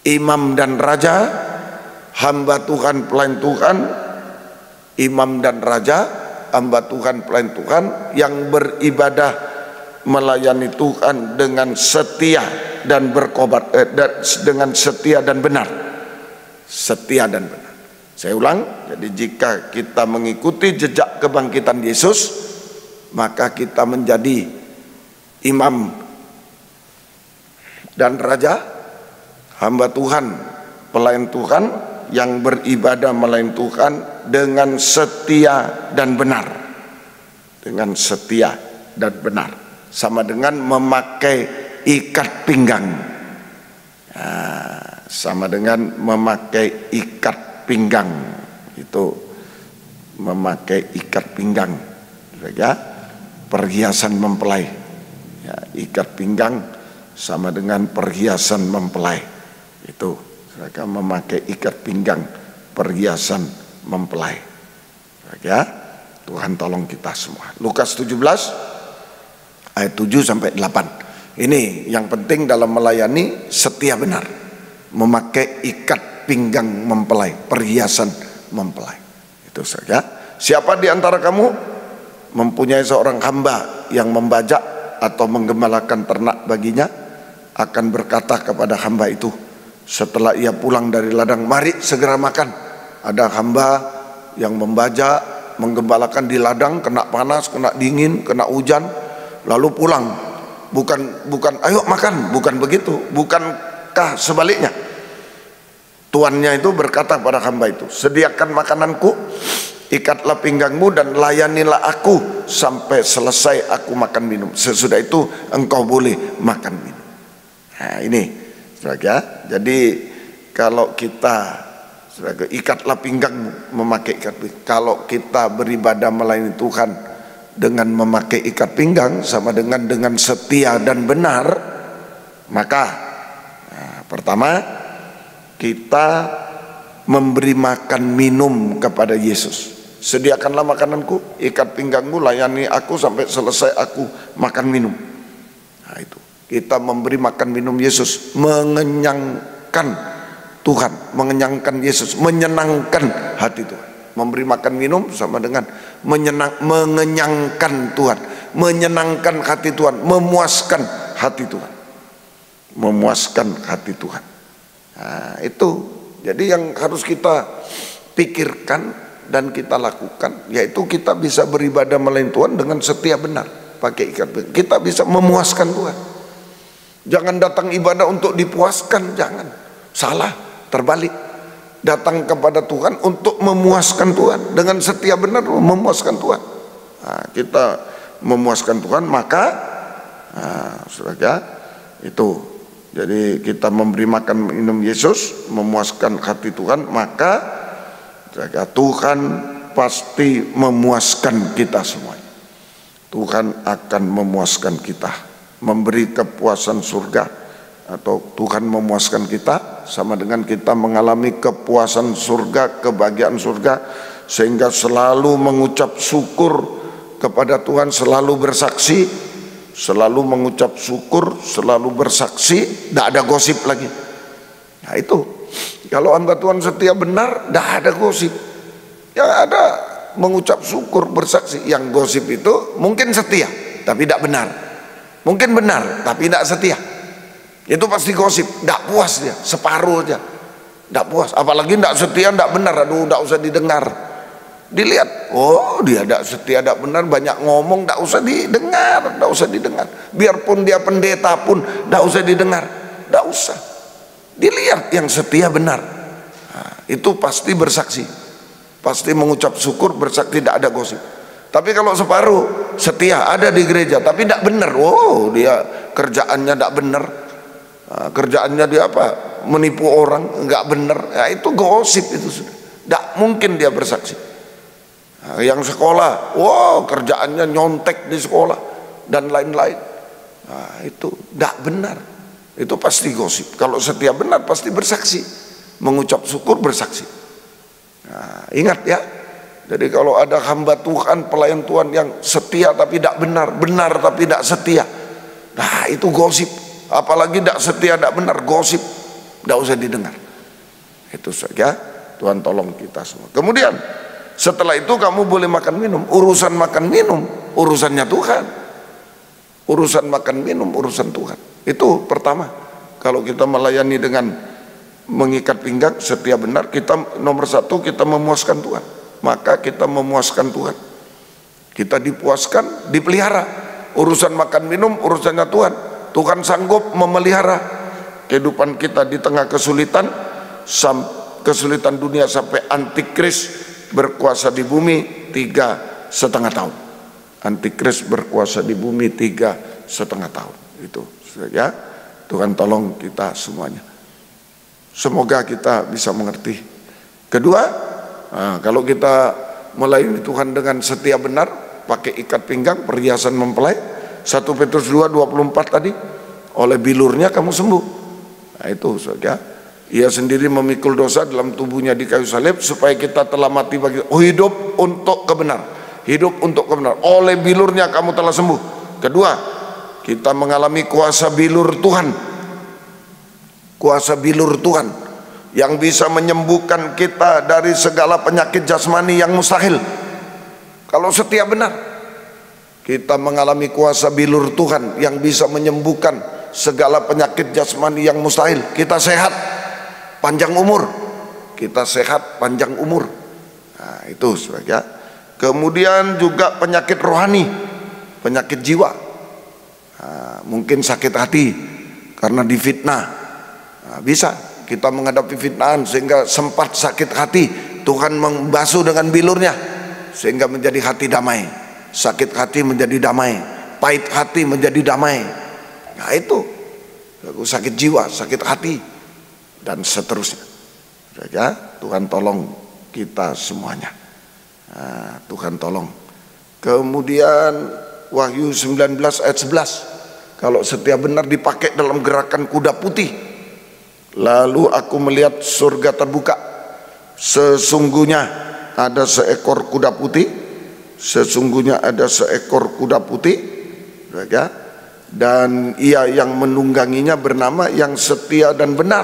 imam dan raja, hamba Tuhan, pelayan Tuhan, imam dan raja, hamba Tuhan, pelayan Tuhan yang beribadah melayani Tuhan dengan setia dan dengan setia dan benar. Setia dan benar. Saya ulang, jadi jika kita mengikuti jejak kebangkitan Yesus, maka kita menjadi imam dan raja, hamba Tuhan, pelayan Tuhan yang beribadah melayani Tuhan dengan setia dan benar. Dengan setia dan benar. Sama dengan memakai ikat pinggang. Nah, sama dengan memakai ikat pinggang. Itu memakai ikat pinggang. Ya, perhiasan mempelai. Ya, ikat pinggang sama dengan perhiasan mempelai. Itu mereka memakai ikat pinggang, perhiasan mempelai. Ya, Tuhan tolong kita semua. Lukas 17 ayat 7 sampai 8. Ini yang penting dalam melayani, setia benar, memakai ikat pinggang mempelai, perhiasan mempelai. Itu saja. Siapa di antara kamu mempunyai seorang hamba yang membajak atau menggembalakan ternak baginya, akan berkata kepada hamba itu setelah ia pulang dari ladang, mari segera makan. Ada hamba yang membajak, menggembalakan di ladang, kena panas, kena dingin, kena hujan, lalu pulang. Bukan ayo makan, bukan begitu. Bukankah sebaliknya? Tuannya itu berkata pada hamba itu, sediakan makananku, ikatlah pinggangmu dan layanilah aku sampai selesai aku makan minum. Sesudah itu engkau boleh makan minum. Nah ini, saudara, jadi kalau kita, saudara, ikatlah pinggangmu, memakai ikat pinggang. Kalau kita beribadah melayani Tuhan dengan memakai ikat pinggang, sama dengan setia dan benar, maka pertama kita memberi makan minum kepada Yesus. Sediakanlah makananku, ikat pinggangmu, layani aku sampai selesai aku makan minum. Nah itu, kita memberi makan minum Yesus, mengenyangkan Tuhan, mengenyangkan Yesus, menyenangkan hati Tuhan. Memberi makan minum sama dengan mengenyangkan Tuhan, menyenangkan hati Tuhan, memuaskan hati Tuhan, memuaskan hati Tuhan. Nah, itu jadi yang harus kita pikirkan dan kita lakukan, yaitu kita bisa beribadah melayani Tuhan dengan setia benar, pakai ikat pinggang. Kita bisa memuaskan Tuhan. Jangan datang ibadah untuk dipuaskan, jangan. Salah, terbalik. Datang kepada Tuhan untuk memuaskan Tuhan, dengan setia benar memuaskan Tuhan. Nah, kita memuaskan Tuhan, maka saudara, itu. Jadi kita memberi makan minum Yesus, memuaskan hati Tuhan, maka Tuhan pasti memuaskan kita semua. Tuhan akan memuaskan kita, memberi kepuasan surga, atau Tuhan memuaskan kita sama dengan kita mengalami kepuasan surga, kebahagiaan surga, sehingga selalu mengucap syukur kepada Tuhan, selalu bersaksi, selalu mengucap syukur, selalu bersaksi, tidak ada gosip lagi. Nah itu, kalau hamba Tuhan setia benar, tidak ada gosip. Yang ada mengucap syukur, bersaksi. Yang gosip itu mungkin setia, tapi tidak benar. Mungkin benar, tapi tidak setia. Itu pasti gosip, tidak puas dia, separuh aja, tidak puas. Apalagi tidak setia, tidak benar, aduh tidak usah didengar. Dilihat, oh dia tidak setia, tidak benar, banyak ngomong, tidak usah didengar, tidak usah didengar. Biarpun dia pendeta pun tidak usah didengar, tidak usah. Dilihat yang setia benar, nah, itu pasti bersaksi, pasti mengucap syukur, bersaksi, tidak ada gosip. Tapi kalau separuh setia, ada di gereja tapi tidak benar, oh dia kerjaannya tidak benar, nah, kerjaannya dia apa, menipu orang, nggak benar, ya itu gosip, itu sudah tidak mungkin dia bersaksi. Nah, yang sekolah, wow kerjaannya nyontek di sekolah dan lain-lain, nah, itu tidak benar. itu pasti gosip. Kalau setia benar pasti bersaksi, mengucap syukur bersaksi. Nah, ingat ya. Jadi kalau ada hamba Tuhan, pelayan Tuhan yang setia tapi tidak benar, benar tapi tidak setia, nah itu gosip. Apalagi tidak setia, tidak benar, gosip, tidak usah didengar. Itu saja. Tuhan tolong kita semua. Kemudian setelah itu kamu boleh makan minum. Urusan makan minum urusannya Tuhan. Urusan makan minum urusan Tuhan. Itu pertama. Kalau kita melayani dengan mengikat pinggang, setia benar, kita nomor satu, kita memuaskan Tuhan. Maka kita memuaskan Tuhan. Kita dipuaskan, dipelihara. Urusan makan minum urusannya Tuhan. Tuhan sanggup memelihara kehidupan kita di tengah kesulitan, kesulitan dunia sampai antikris berkuasa di bumi 3,5 tahun. Antikris berkuasa di bumi 3,5 tahun. Itu saja. Tuhan tolong kita semuanya. Semoga kita bisa mengerti. Kedua, kalau kita melayani Tuhan dengan setia benar, pakai ikat pinggang, perhiasan mempelai, 1 Petrus 2:24 tadi, oleh bilurnya kamu sembuh. Nah itu saja. Ia sendiri memikul dosa dalam tubuhnya di kayu salib, supaya kita telah mati bagi hidup untuk kebenaran. Hidup untuk kebenaran. Oleh bilurnya kamu telah sembuh. Kedua, kita mengalami kuasa bilur Tuhan. Kuasa bilur Tuhan yang bisa menyembuhkan kita dari segala penyakit jasmani yang mustahil. Kalau setia benar, kita mengalami kuasa bilur Tuhan yang bisa menyembuhkan segala penyakit jasmani yang mustahil. Kita sehat, panjang umur. Kita sehat, panjang umur. Nah, itu saja. Kemudian juga penyakit rohani, penyakit jiwa. Nah, mungkin sakit hati karena difitnah. Nah, bisa kita menghadapi fitnahan sehingga sempat sakit hati. Tuhan membasuh dengan bilurnya sehingga menjadi hati damai. Sakit hati menjadi damai, pahit hati menjadi damai. Nah itu sakit jiwa, sakit hati, dan seterusnya. Ya, Tuhan tolong kita semuanya. Nah, Tuhan tolong. Kemudian Wahyu 19 ayat 11, kalau setia benar dipakai dalam gerakan kuda putih. Lalu aku melihat surga terbuka. Sesungguhnya ada seekor kuda putih. Sesungguhnya ada seekor kuda putih, ya, dan ia yang menungganginya bernama yang setia dan benar.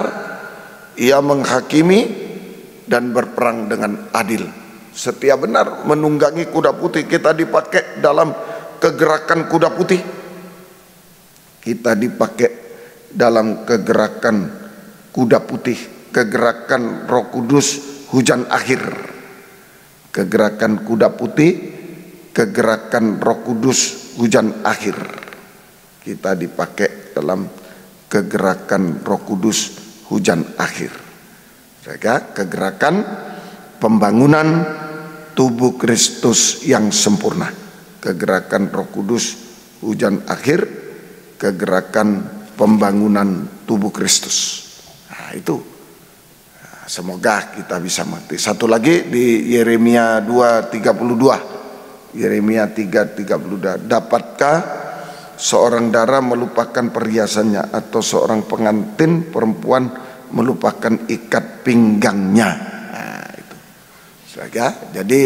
Ia menghakimi dan berperang dengan adil. Setia benar menunggangi kuda putih. Kita dipakai dalam kegerakan kuda putih. Kita dipakai dalam kegerakan kuda putih, kegerakan Roh Kudus hujan akhir. Kegerakan kuda putih, kegerakan Roh Kudus hujan akhir. Kita dipakai dalam kegerakan Roh Kudus hujan akhir. Kegerakan pembangunan tubuh Kristus yang sempurna. Kegerakan Roh Kudus hujan akhir, kegerakan pembangunan tubuh Kristus. Nah, itu semoga kita bisa mengerti. Satu lagi di Yeremia 2:32. Yeremia 3:32. Dapatkah seorang dara melupakan perhiasannya, atau seorang pengantin perempuan melupakan ikat pinggangnya? Nah, itu. Jadi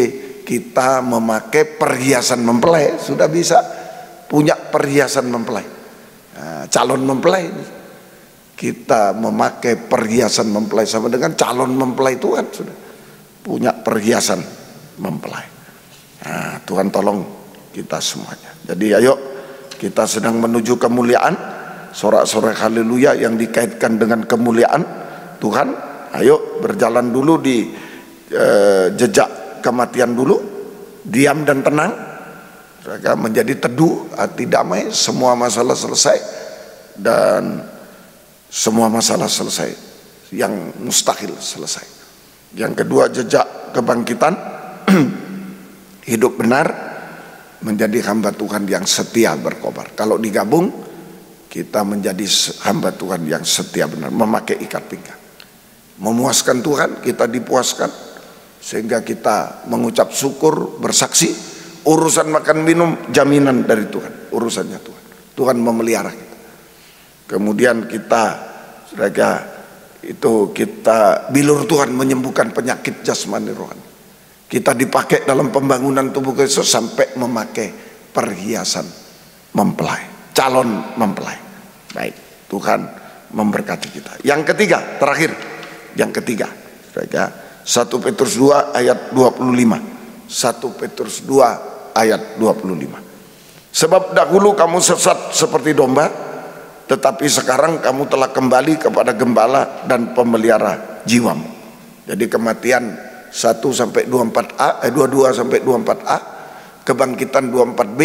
kita memakai perhiasan mempelai, sudah bisa punya perhiasan mempelai. Nah, calon mempelai ini. Kita memakai perhiasan mempelai sama dengan calon mempelai Tuhan, sudah punya perhiasan mempelai. Nah, Tuhan tolong kita semuanya. Jadi ayo, kita sedang menuju kemuliaan, sorak-sorak haleluya yang dikaitkan dengan kemuliaan Tuhan. Ayo berjalan dulu di jejak kematian dulu, diam dan tenang, menjadi teduh, hati damai, semua masalah selesai, dan semua masalah selesai, yang mustahil selesai. Yang kedua, jejak kebangkitan, hidup benar, menjadi hamba Tuhan yang setia berkobar. Kalau digabung, kita menjadi hamba Tuhan yang setia benar, memakai ikat pinggang, memuaskan Tuhan, kita dipuaskan, sehingga kita mengucap syukur, bersaksi. Urusan makan minum jaminan dari Tuhan, urusannya Tuhan. Tuhan memelihara kita. Kemudian kita, saudara, itu kita bilur Tuhan menyembuhkan penyakit jasmani rohani. Kita dipakai dalam pembangunan tubuh Kristus sampai memakai perhiasan mempelai, calon mempelai. Baik, Tuhan memberkati kita. Yang ketiga, terakhir, yang ketiga, saudara, 1 Petrus 2 ayat 25. 1 Petrus 2 ayat 25. Sebab dahulu kamu sesat seperti domba, tetapi sekarang kamu telah kembali kepada gembala dan pemelihara jiwamu. Jadi kematian 1 sampai 24a, 22 sampai 24a, kebangkitan 24b,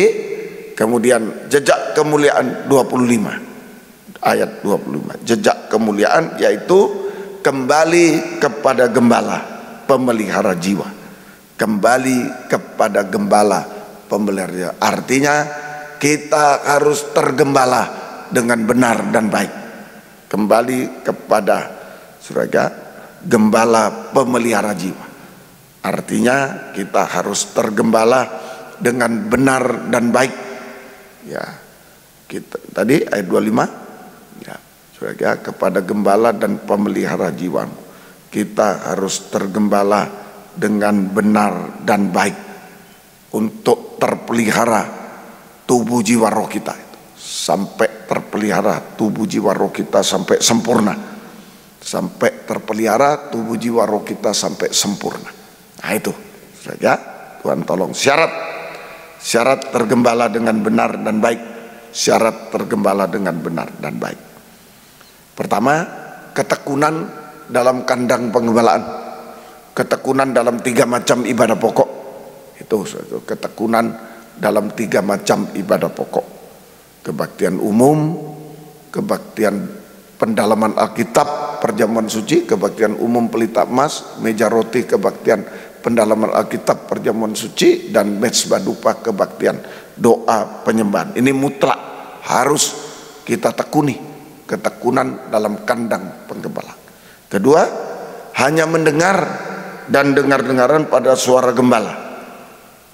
kemudian jejak kemuliaan 25 ayat 25. Jejak kemuliaan yaitu kembali kepada gembala pemelihara jiwa. Kembali kepada gembala pemelihara jiwa. Artinya kita harus tergembala dengan benar dan baik. Kembali kepada saudara, gembala pemelihara jiwa. Artinya kita harus tergembala dengan benar dan baik. Ya, kita tadi ayat 25. Ya, saudara, kepada gembala dan pemelihara jiwa. Kita harus tergembala dengan benar dan baik untuk terpelihara tubuh jiwa roh kita. Sampai terpelihara tubuh jiwa roh kita sampai sempurna, sampai terpelihara tubuh jiwa roh kita sampai sempurna. Nah itu saja, Tuhan tolong. Syarat tergembala dengan benar dan baik. Syarat tergembala dengan benar dan baik. Pertama, ketekunan dalam kandang penggembalaan. Ketekunan dalam 3 macam ibadah pokok. Itu ketekunan dalam 3 macam ibadah pokok. Kebaktian umum, kebaktian pendalaman Alkitab, perjamuan suci, kebaktian umum pelita emas, meja roti, kebaktian pendalaman Alkitab, perjamuan suci, dan mezbah dupa, kebaktian doa penyembahan. Ini mutlak harus kita tekuni, ketekunan dalam kandang penggembala. Kedua, hanya mendengar dan dengar-dengaran pada suara gembala.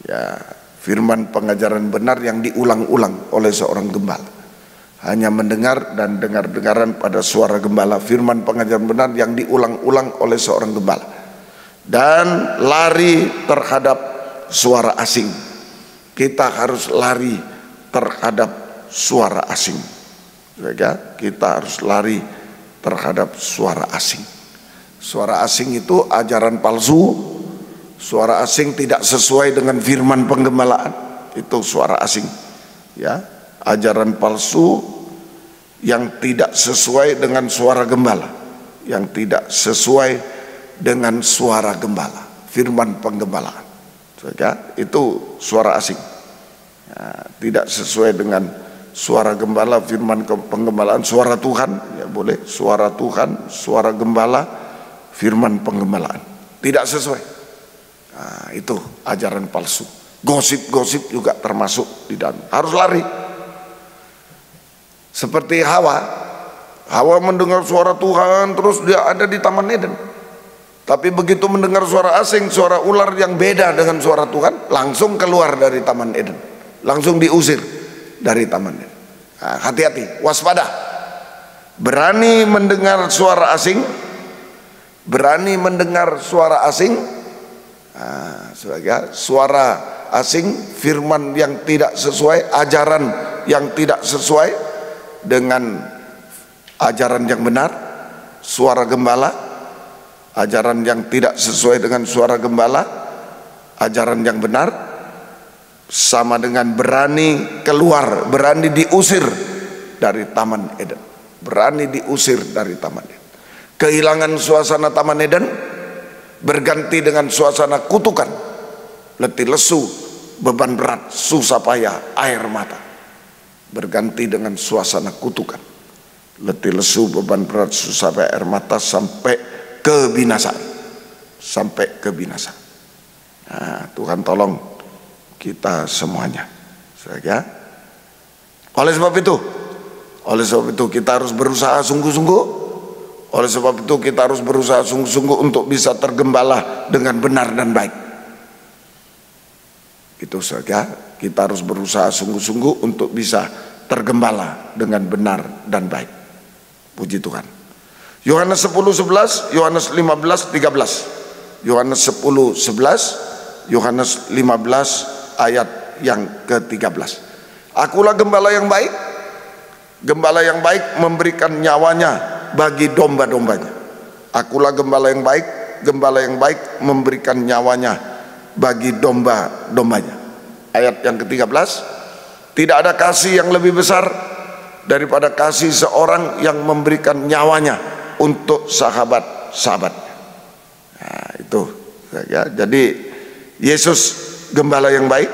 Ya, firman pengajaran benar yang diulang-ulang oleh seorang gembala. Hanya mendengar dan dengar-dengaran pada suara gembala, firman pengajaran benar yang diulang-ulang oleh seorang gembala. Dan lari terhadap suara asing. Kita harus lari terhadap suara asing. Kita harus lari terhadap suara asing. Suara asing itu ajaran palsu. Suara asing tidak sesuai dengan firman penggembalaan, itu suara asing. Ya, ajaran palsu yang tidak sesuai dengan suara gembala, yang tidak sesuai dengan suara gembala, firman penggembalaan. Itu suara asing. Ya, tidak sesuai dengan suara gembala, firman penggembalaan, suara Tuhan, ya boleh, suara Tuhan, suara gembala, firman penggembalaan. Tidak sesuai. Nah, itu ajaran palsu. Gosip-gosip juga termasuk di dalam. Harus lari. Seperti Hawa mendengar suara Tuhan, terus dia ada di Taman Eden. Tapi begitu mendengar suara asing, suara ular yang beda dengan suara Tuhan, langsung keluar dari Taman Eden, langsung diusir dari Taman Eden. Nah, hati-hati, waspada. Berani mendengar suara asing, berani mendengar suara asing. Nah, suara asing, firman yang tidak sesuai, ajaran yang tidak sesuai dengan ajaran yang benar, suara gembala, ajaran yang tidak sesuai dengan suara gembala, ajaran yang benar, sama dengan berani keluar, berani diusir dari Taman Eden, berani diusir dari Taman Eden. Kehilangan suasana Taman Eden berganti dengan suasana kutukan, letih lesu, beban berat, susah payah, air mata. Berganti dengan suasana kutukan, letih lesu, beban berat, susah payah, air mata, sampai kebinasaan, sampai kebinasaan. Nah, Tuhan tolong kita semuanya. Oleh sebab itu kita harus berusaha sungguh-sungguh. Oleh sebab itu kita harus berusaha sungguh-sungguh untuk bisa tergembala dengan benar dan baik. Itu saja, kita harus berusaha sungguh-sungguh untuk bisa tergembala dengan benar dan baik. Puji Tuhan. Yohanes 10:11, Yohanes 15:13. Yohanes 10:11, Yohanes 15 ayat yang ke-13. Akulah gembala yang baik. Gembala yang baik memberikan nyawanya bagi domba-dombanya. Akulah gembala yang baik. Gembala yang baik memberikan nyawanya bagi domba-dombanya. Ayat yang ke-13, tidak ada kasih yang lebih besar daripada kasih seorang yang memberikan nyawanya untuk sahabat-sahabatnya. Nah, itu ya. Jadi Yesus gembala yang baik,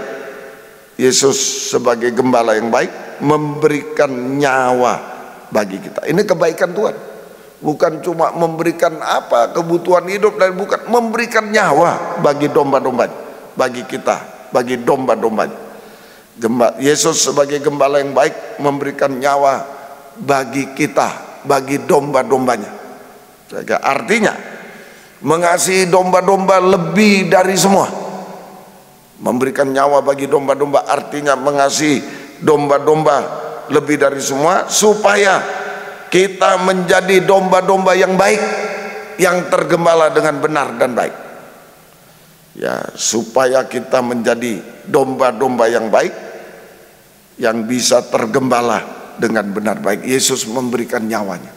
Yesus sebagai gembala yang baik memberikan nyawa bagi kita. Ini kebaikan Tuhan. Bukan cuma memberikan apa kebutuhan hidup, dan bukan memberikan nyawa bagi domba-dombanya, bagi kita, bagi domba-dombanya. Yesus sebagai gembala yang baik memberikan nyawa bagi kita, bagi domba-dombanya. Artinya mengasihi domba-domba lebih dari semua. Memberikan nyawa bagi domba-domba artinya mengasihi domba-domba lebih dari semua, supaya kita menjadi domba-domba yang baik, yang tergembala dengan benar dan baik. Ya, supaya kita menjadi domba-domba yang baik, yang bisa tergembala dengan benar baik. Yesus memberikan nyawanya.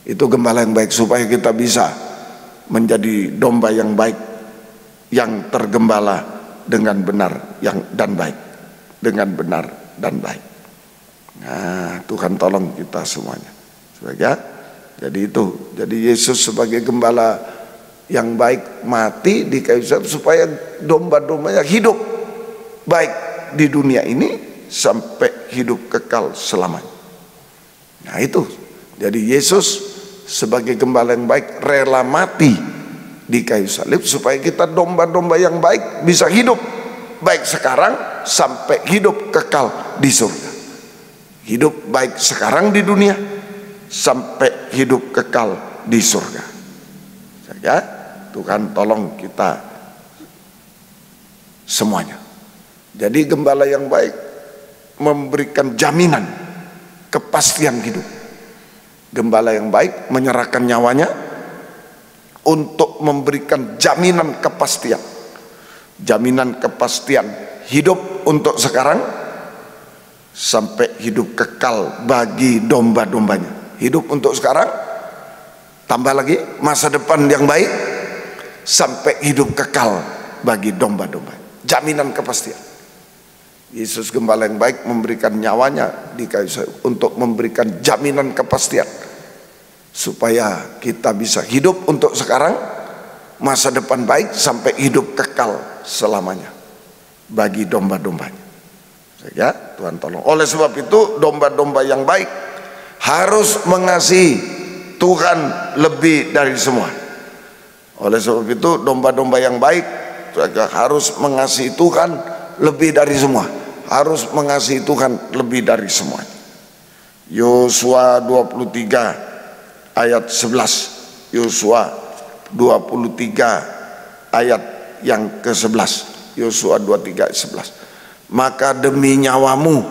Itu gembala yang baik, supaya kita bisa menjadi domba yang baik, yang tergembala dengan benar dan baik, dengan benar dan baik. Nah, Tuhan tolong kita semuanya. Ya, jadi itu. Jadi Yesus sebagai gembala yang baik mati di kayu salib supaya domba-dombanya hidup baik di dunia ini sampai hidup kekal selamanya. Nah itu. Jadi Yesus sebagai gembala yang baik rela mati di kayu salib supaya kita domba-domba yang baik bisa hidup baik sekarang sampai hidup kekal di surga. Hidup baik sekarang di dunia sampai hidup kekal di surga. Ya, Tuhan tolong kita semuanya. Jadi gembala yang baik memberikan jaminan kepastian hidup. Gembala yang baik menyerahkan nyawanya untuk memberikan jaminan kepastian. Jaminan kepastian hidup untuk sekarang sampai hidup kekal bagi domba-dombanya. Hidup untuk sekarang, tambah lagi masa depan yang baik, sampai hidup kekal bagi domba-domba. Jaminan kepastian. Yesus gembala yang baik memberikan nyawanya di kayu salib untuk memberikan jaminan kepastian, supaya kita bisa hidup untuk sekarang, masa depan baik, sampai hidup kekal selamanya bagi domba-dombanya. Ya, Tuhan tolong. Oleh sebab itu domba-domba yang baik harus mengasihi Tuhan lebih dari semua. Oleh sebab itu domba-domba yang baik harus mengasihi Tuhan lebih dari semua. Harus mengasihi Tuhan lebih dari semua. Yosua 23 ayat 11. Yosua 23 ayat yang ke-11. Yosua 23 ayat 11. Maka demi nyawamu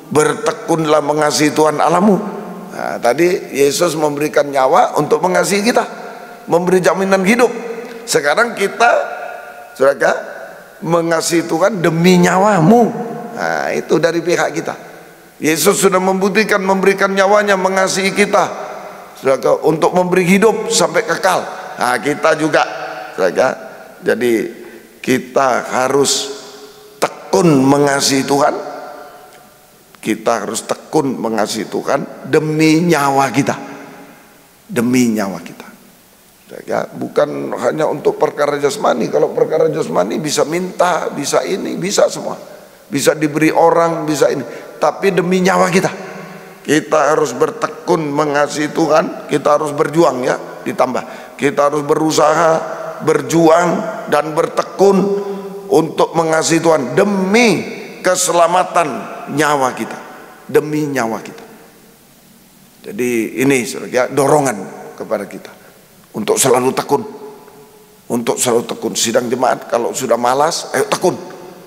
bertekunlah mengasihi Tuhan Allahmu. Nah, tadi Yesus memberikan nyawa untuk mengasihi kita, memberi jaminan hidup. Sekarang kita, saudara, mengasihi Tuhan demi nyawamu. Nah, itu dari pihak kita. Yesus sudah membuktikan memberikan nyawanya mengasihi kita, saudara, untuk memberi hidup sampai kekal. Nah, kita juga, saudara, jadi kita harus tekun mengasihi Tuhan. Kita harus tekun mengasihi Tuhan demi nyawa kita, demi nyawa kita. Ya, bukan hanya untuk perkara jasmani. Kalau perkara jasmani bisa minta, bisa ini, bisa semua, bisa diberi orang, bisa ini. Tapi demi nyawa kita, kita harus bertekun mengasihi Tuhan. Kita harus berjuang, ya, ditambah kita harus berusaha, berjuang dan bertekun untuk mengasihi Tuhan demi keselamatan nyawa kita, demi nyawa kita. Jadi ini, saudara, dorongan kepada kita untuk selalu tekun, untuk selalu tekun. Sidang jemaat kalau sudah malas, ayo tekun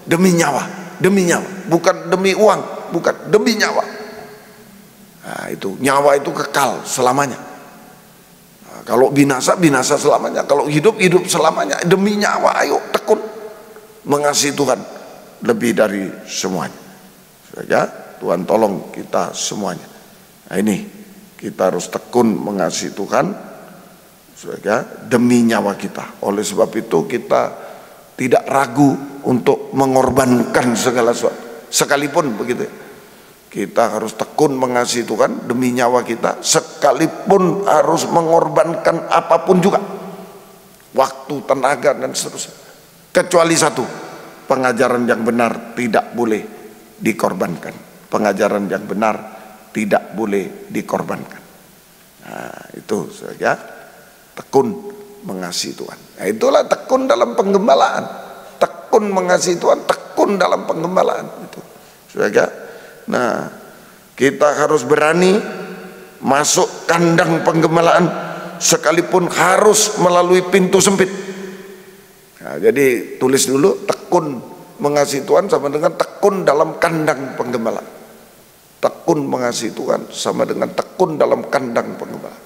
demi nyawa, bukan demi uang, bukan, demi nyawa. Nah, Nah, itu nyawa itu kekal selamanya. Nah, kalau binasa, binasa selamanya. Kalau hidup, hidup selamanya. Demi nyawa, ayo tekun mengasihi Tuhan lebih dari semuanya. Saja, Tuhan tolong kita semuanya. Nah, ini kita harus tekun mengasihi Tuhan, saja, demi nyawa kita. Oleh sebab itu kita tidak ragu untuk mengorbankan segala sesuatu, sekalipun begitu. Kita harus tekun mengasihi Tuhan demi nyawa kita, sekalipun harus mengorbankan apapun juga, waktu, tenaga, dan seterusnya. Kecuali satu, pengajaran yang benar tidak boleh dikorbankan. Pengajaran yang benar tidak boleh dikorbankan. Nah, itu saja, tekun mengasihi Tuhan. Nah, itulah tekun dalam penggembalaan. Tekun mengasihi Tuhan, tekun dalam penggembalaan itu. Saja. Nah, kita harus berani masuk kandang penggembalaan sekalipun harus melalui pintu sempit. Nah, jadi tulis dulu, tekun mengasihi Tuhan sama dengan tekun dalam kandang penggembalaan. Tekun mengasihi Tuhan sama dengan tekun dalam kandang penggembalaan.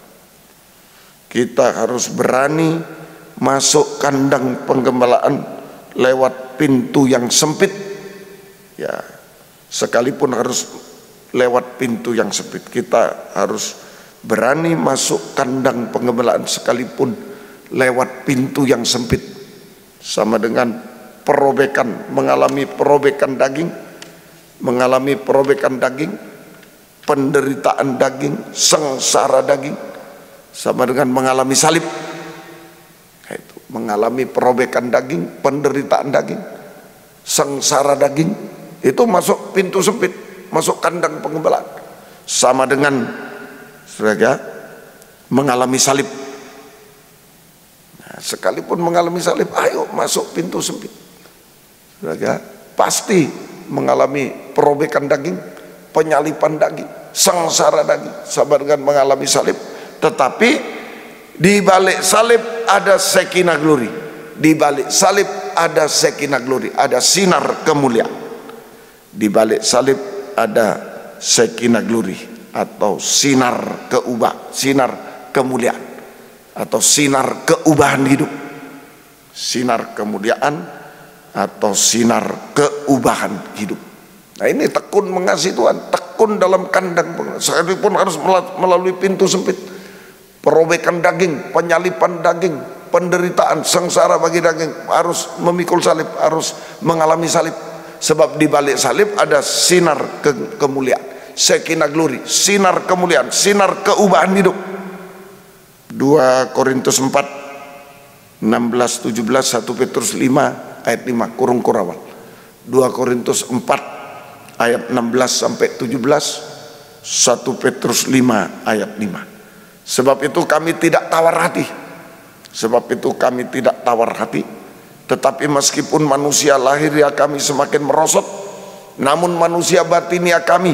Kita harus berani masuk kandang penggembalaan lewat pintu yang sempit. Ya, sekalipun harus lewat pintu yang sempit, kita harus berani masuk kandang penggembalaan sekalipun lewat pintu yang sempit. Sama dengan perobekan, mengalami perobekan daging, mengalami perobekan daging, penderitaan daging, sengsara daging, sama dengan mengalami salib. Itu mengalami perobekan daging, penderitaan daging, sengsara daging, itu masuk pintu sempit, masuk kandang penggembalaan. Sama dengan saudara mengalami salib. Nah, sekalipun mengalami salib, ayo masuk pintu sempit. Saudara pasti mengalami perobekan daging, penyalipan daging, sengsara daging, sama dengan mengalami salib. Tetapi di balik salib ada Shekinah glory. Di balik salib ada Shekinah glory, ada sinar kemuliaan. Di balik salib ada Shekinah glory atau sinar sinar kemuliaan atau sinar keubahan hidup. Sinar kemuliaan atau sinar keubahan hidup. Nah, ini tekun mengasihi Tuhan, tekun dalam kandang, sekalipun harus melalui pintu sempit. Perobekan daging, penyalipan daging, penderitaan, sengsara bagi daging, harus memikul salib, harus mengalami salib. Sebab di balik salib ada sinar kemuliaan, Shekinah glory, sinar kemuliaan, sinar keubahan hidup. 2 Korintus 4 16 17, 1 Petrus 5 ayat 5 kurung kurawal. 2 Korintus 4 ayat 16 sampai 17, 1 Petrus 5 ayat 5. Sebab itu kami tidak tawar hati. Sebab itu kami tidak tawar hati. Tetapi meskipun manusia lahiriah kami semakin merosot, namun manusia batinia kami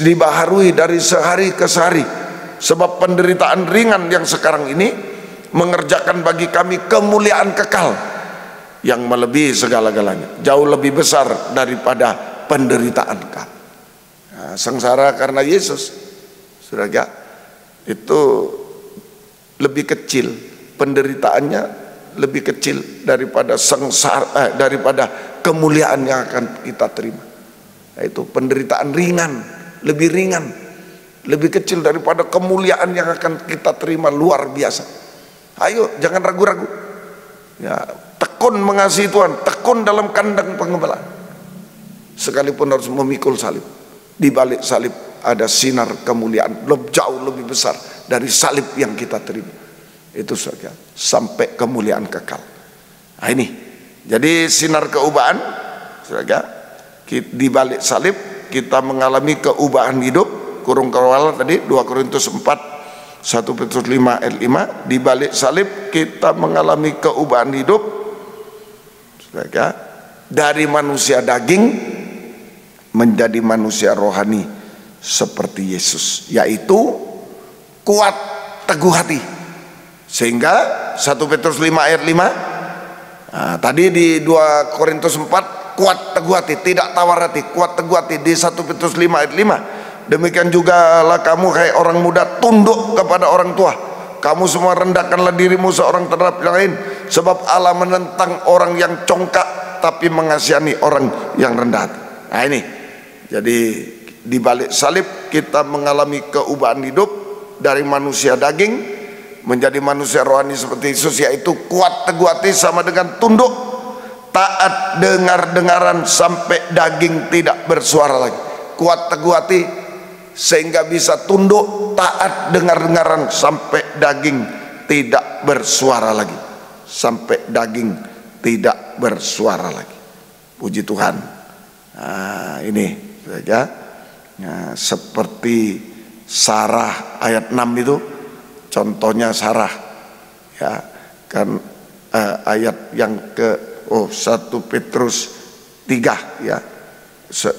dibaharui dari sehari ke sehari. Sebab penderitaan ringan yang sekarang ini mengerjakan bagi kami kemuliaan kekal yang melebihi segala-galanya, jauh lebih besar daripada penderitaan kami. Nah, sengsara karena Yesus, saudara, itu lebih kecil, penderitaannya lebih kecil daripada sengsara, daripada kemuliaan yang akan kita terima. Nah, itu penderitaan ringan, lebih kecil daripada kemuliaan yang akan kita terima, luar biasa. Ayo, jangan ragu-ragu. Ya, tekun mengasihi Tuhan, tekun dalam kandang penggembalaan. Sekalipun harus memikul salib, di balik salib ada sinar kemuliaan jauh lebih besar dari salib yang kita terima. Itu saja, sampai kemuliaan kekal. Nah, ini jadi sinar keubahan, saja, di balik salib kita mengalami keubahan hidup. Kurung kawal tadi 2 Korintus 4 1 Petrus 5 ayat 5. Di balik salib kita mengalami keubahan hidup, saja, dari manusia daging menjadi manusia rohani seperti Yesus, yaitu kuat teguh hati. Sehingga 1 Petrus 5 ayat 5, nah, tadi di 2 Korintus 4 kuat teguh hati, tidak tawar hati, kuat teguh hati. Di 1 Petrus 5 ayat 5 Demikian juga lah kamu hai orang muda, tunduk kepada orang tua. Kamu semua rendahkanlah dirimu seorang terhadap yang lain, sebab Allah menentang orang yang congkak tapi mengasihani orang yang rendah hati. Nah ini, jadi di balik salib kita mengalami keubahan hidup dari manusia daging menjadi manusia rohani seperti Yesus, yaitu kuat teguh hati sama dengan tunduk, taat dengar-dengaran sampai daging tidak bersuara lagi. Kuat teguh hati sehingga bisa tunduk, taat dengar-dengaran sampai daging tidak bersuara lagi, sampai daging tidak bersuara lagi. Puji Tuhan. Nah, ini saja. Nah, seperti Sarah ayat 6 itu, contohnya Sarah, ya kan, ayat yang ke 1 Petrus 3, ya.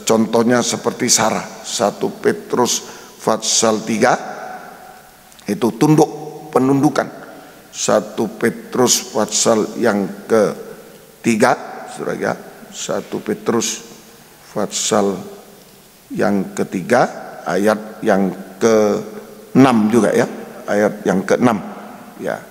Contohnya seperti Sarah, 1 Petrus pasal 3 itu tunduk, penundukan. 1 Petrus pasal yang ke-3, saudara ya, 1 Petrus pasal yang ke-3 ayat yang ke-6 juga ya, ayat yang ke-6 ya,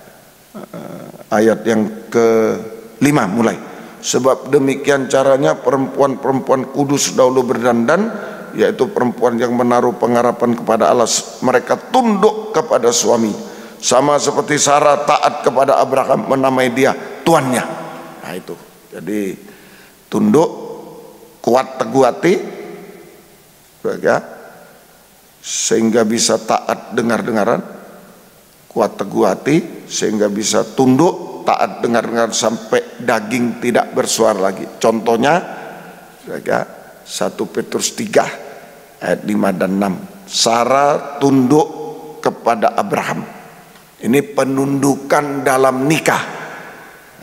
ayat yang ke-5 mulai. Sebab demikian caranya perempuan-perempuan kudus dahulu berdandan, yaitu perempuan yang menaruh pengharapan kepada Allah. Mereka tunduk kepada suami, sama seperti Sarah taat kepada Abraham, menamai dia tuannya. Nah itu, jadi tunduk, kuat teguh hati, ya, sehingga bisa taat dengar-dengaran, kuat teguh hati sehingga bisa tunduk, taat dengar-dengar sampai daging tidak bersuara lagi. Contohnya ya, 1 Petrus 3 ayat 5 dan 6. Sarah tunduk kepada Abraham. Ini penundukan dalam nikah.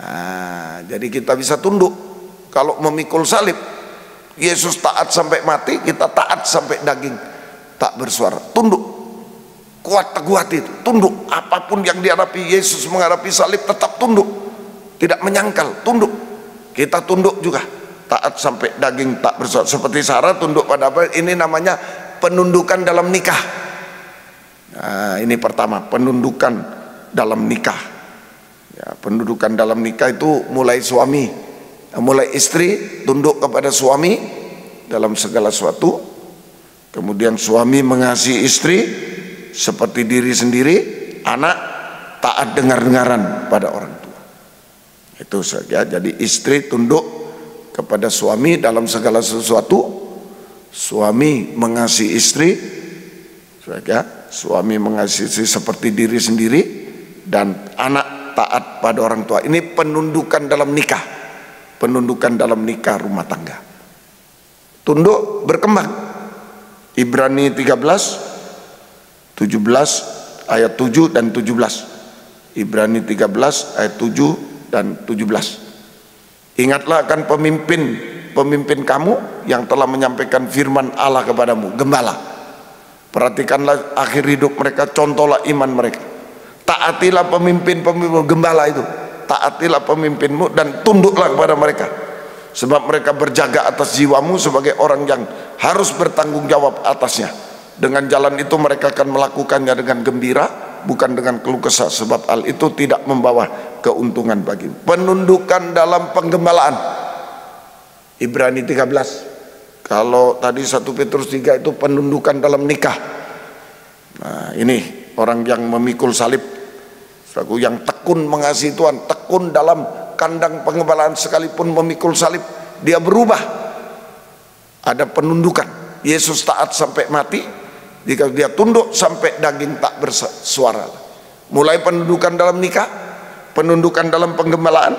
Nah, jadi kita bisa tunduk. Kalau memikul salib, Yesus taat sampai mati, kita taat sampai daging tak bersuara. Tunduk. Kuat teguh hati itu, tunduk. Apapun yang dihadapi, Yesus menghadapi salib tetap tunduk, tidak menyangkal, tunduk. Kita tunduk juga, taat sampai daging tak bersuara. Seperti Sarah tunduk pada apa? Ini namanya penundukan dalam nikah. Nah, ini pertama, penundukan dalam nikah. Ya, penundukan dalam nikah itu mulai suami, mulai istri tunduk kepada suami dalam segala sesuatu. Kemudian suami mengasihi istri seperti diri sendiri, anak taat dengar-dengaran pada orang tua. Itu saja. Jadi istri tunduk kepada suami dalam segala sesuatu, suami mengasihi istri, saja. Suami mengasihi istri seperti diri sendiri, dan anak taat pada orang tua. Ini penundukan dalam nikah, penundukan dalam nikah rumah tangga. Tunduk berkembang. Ibrani 13 17 ayat 7 dan 17. Ibrani 13 ayat 7 dan 17. Ingatlah akan pemimpin kamu yang telah menyampaikan firman Allah kepadamu, gembala. Perhatikanlah akhir hidup mereka, contohlah iman mereka. Taatilah pemimpin gembala itu. Taatilah pemimpinmu dan tunduklah kepada mereka. Sebab mereka berjaga atas jiwamu sebagai orang yang harus bertanggung jawab atasnya. Dengan jalan itu mereka akan melakukannya dengan gembira, bukan dengan keluh kesah, sebab hal itu tidak membawa keuntungan bagimu. Penundukan dalam penggembalaan. Ibrani 13. Kalau tadi 1 Petrus 3 itu penundukan dalam nikah. Nah, ini orang yang memikul salib, yang tekun mengasihi Tuhan, tekun dalam kandang penggembalaan, sekalipun memikul salib, dia berubah. Ada penundukan. Yesus taat sampai mati, jika dia tunduk sampai daging tak bersuara. Mulai penundukan dalam nikah, penundukan dalam penggembalaan.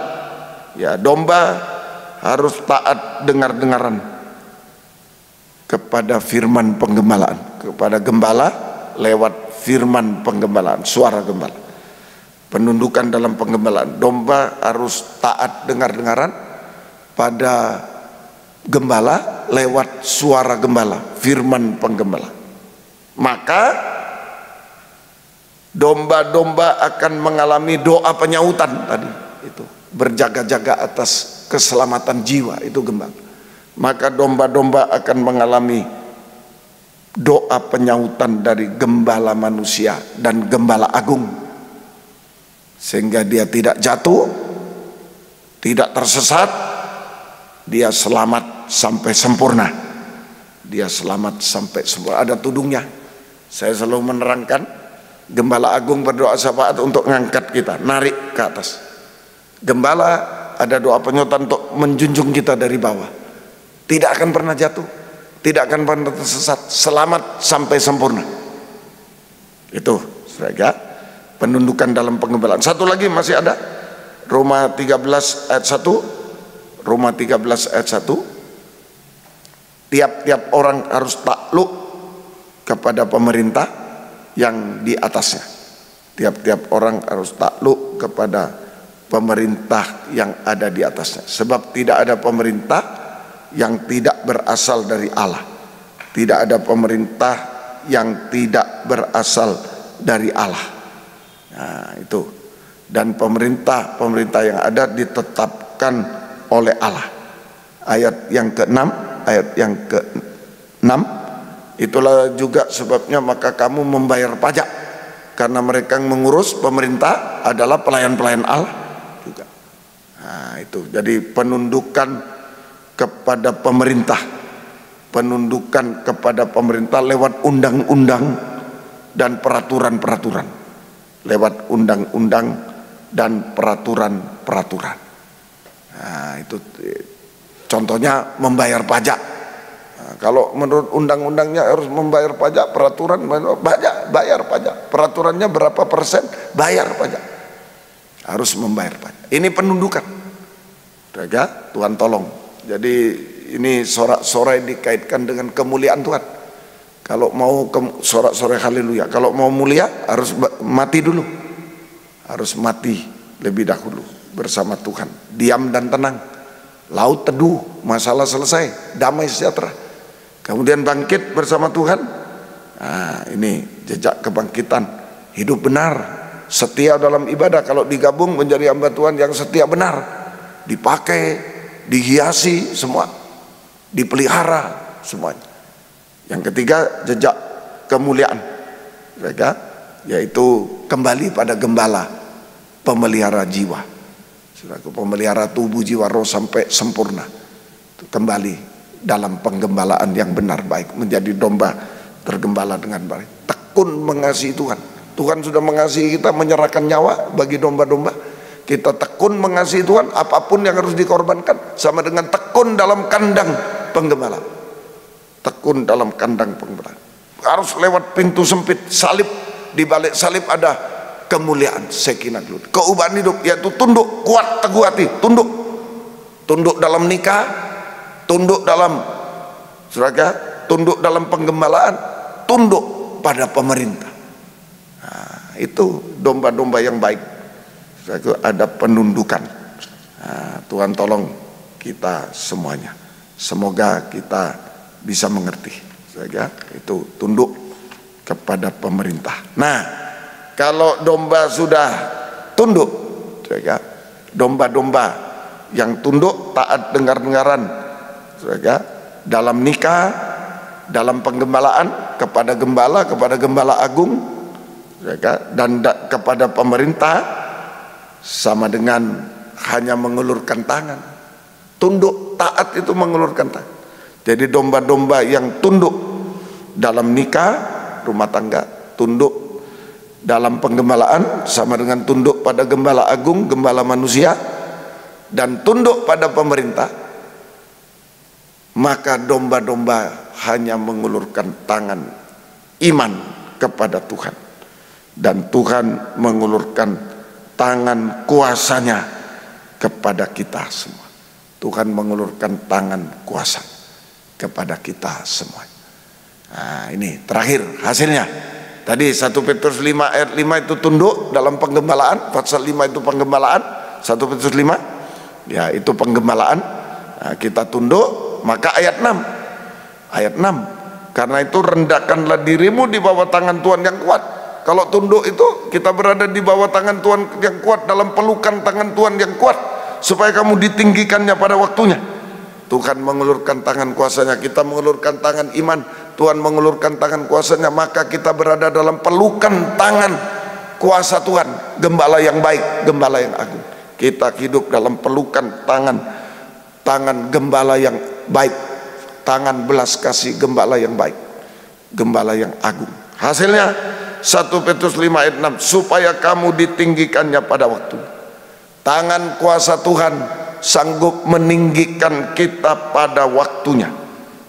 Ya, domba harus taat dengar-dengaran kepada firman penggembalaan, kepada gembala lewat firman penggembalaan, suara gembala. Penundukan dalam penggembalaan, domba harus taat dengar-dengaran pada gembala lewat suara gembala, firman penggembala. Maka domba-domba akan mengalami doa penyautan tadi itu, berjaga-jaga atas keselamatan jiwa, itu gembala. Maka domba-domba akan mengalami doa penyautan dari gembala manusia dan gembala agung, sehingga dia tidak jatuh, tidak tersesat, dia selamat sampai sempurna. Dia selamat sampai sempurna. Ada tudungnya. Saya selalu menerangkan, gembala agung berdoa syafaat untuk mengangkat kita, narik ke atas. Gembala ada doa penyautan untuk menjunjung kita dari bawah. Tidak akan pernah jatuh, tidak akan pernah tersesat, selamat sampai sempurna. Itu saudara, penundukan dalam penggembalaan. Satu lagi masih ada, Roma 13 ayat 1. Roma 13 ayat 1. Tiap-tiap orang harus takluk kepada pemerintah yang di atasnya. Tiap-tiap orang harus takluk kepada pemerintah yang ada di atasnya. Sebab tidak ada pemerintah yang tidak berasal dari Allah. Tidak ada pemerintah yang tidak berasal dari Allah. Nah, itu. Dan pemerintah yang ada ditetapkan oleh Allah. Ayat yang ke-6, ayat yang ke-6, itulah juga sebabnya maka kamu membayar pajak, karena mereka yang mengurus pemerintah adalah pelayan-pelayan Allah juga. Nah, itu. Jadi penundukan kepada pemerintah, penundukan kepada pemerintah lewat undang-undang dan peraturan-peraturan, lewat undang-undang dan peraturan-peraturan. Nah, itu contohnya membayar pajak. Nah, kalau menurut undang-undangnya harus membayar pajak, peraturan bayar pajak, peraturannya berapa persen bayar pajak, harus membayar pajak. Ini penundukan. Tuhan tolong. Jadi ini sorak-sorai dikaitkan dengan kemuliaan Tuhan. Kalau mau sorak-sorai haleluya, kalau mau mulia harus mati dulu, harus mati lebih dahulu bersama Tuhan. Diam dan tenang, laut teduh, masalah selesai, damai sejahtera. Kemudian bangkit bersama Tuhan. Nah, ini jejak kebangkitan, hidup benar, setia dalam ibadah. Kalau digabung menjadi hamba Tuhan yang setia benar, dipakai, dihiasi semua, dipelihara semuanya. Yang ketiga, jejak kemuliaan mereka, yaitu kembali pada gembala, pemelihara jiwa, pemelihara tubuh jiwa roh sampai sempurna. Kembali dalam penggembalaan yang benar baik, menjadi domba tergembala dengan baik. Tekun mengasihi Tuhan. Tuhan sudah mengasihi kita, menyerahkan nyawa bagi domba-domba. Kita tekun mengasihi Tuhan, apapun yang harus dikorbankan sama dengan tekun dalam kandang penggembala. Tekun dalam kandang penggembala. Harus lewat pintu sempit, salib, di balik salib ada kemuliaan, sekinah dulu. Keubahan hidup, yaitu tunduk, kuat, teguh hati, tunduk. Tunduk dalam nikah, tunduk dalam surga, tunduk dalam penggembalaan, tunduk pada pemerintah. Nah, itu domba-domba yang baik. Itu ada penundukan. Nah, Tuhan tolong kita semuanya. Semoga kita bisa mengerti. Itu tunduk kepada pemerintah. Nah, kalau domba sudah tunduk, domba-domba yang tunduk taat dengar-dengaran, dalam nikah, dalam penggembalaan kepada gembala agung, dan kepada pemerintah, sama dengan hanya mengulurkan tangan. Tunduk, taat itu mengulurkan tangan. Jadi domba-domba yang tunduk dalam nikah, rumah tangga, tunduk dalam penggembalaan sama dengan tunduk pada gembala agung, gembala manusia, dan tunduk pada pemerintah, maka domba-domba hanya mengulurkan tangan iman kepada Tuhan, dan Tuhan mengulurkan tangan kuasanya kepada kita semua. Tuhan mengulurkan tangan kuasa kepada kita semua. Nah, ini terakhir hasilnya. Tadi 1 Petrus 5 ayat 5 itu tunduk dalam penggembalaan, pasal 5 itu penggembalaan, 1 Petrus 5 ya itu penggembalaan. Nah, kita tunduk, maka ayat 6. Ayat 6. Karena itu rendahkanlah dirimu di bawah tangan Tuhan yang kuat. Kalau tunduk itu kita berada di bawah tangan Tuhan yang kuat, dalam pelukan tangan Tuhan yang kuat, supaya kamu ditinggikannya pada waktunya. Tuhan mengulurkan tangan kuasanya, kita mengulurkan tangan iman, Tuhan mengulurkan tangan kuasanya, maka kita berada dalam pelukan tangan kuasa Tuhan, gembala yang baik, gembala yang agung. Kita hidup dalam pelukan tangan gembala yang baik, tangan belas kasih gembala yang baik, gembala yang agung. Hasilnya 1 Petrus 5 ayat 6, supaya kamu ditinggikannya pada waktu. Tangan kuasa Tuhan sanggup meninggikan kita pada waktunya,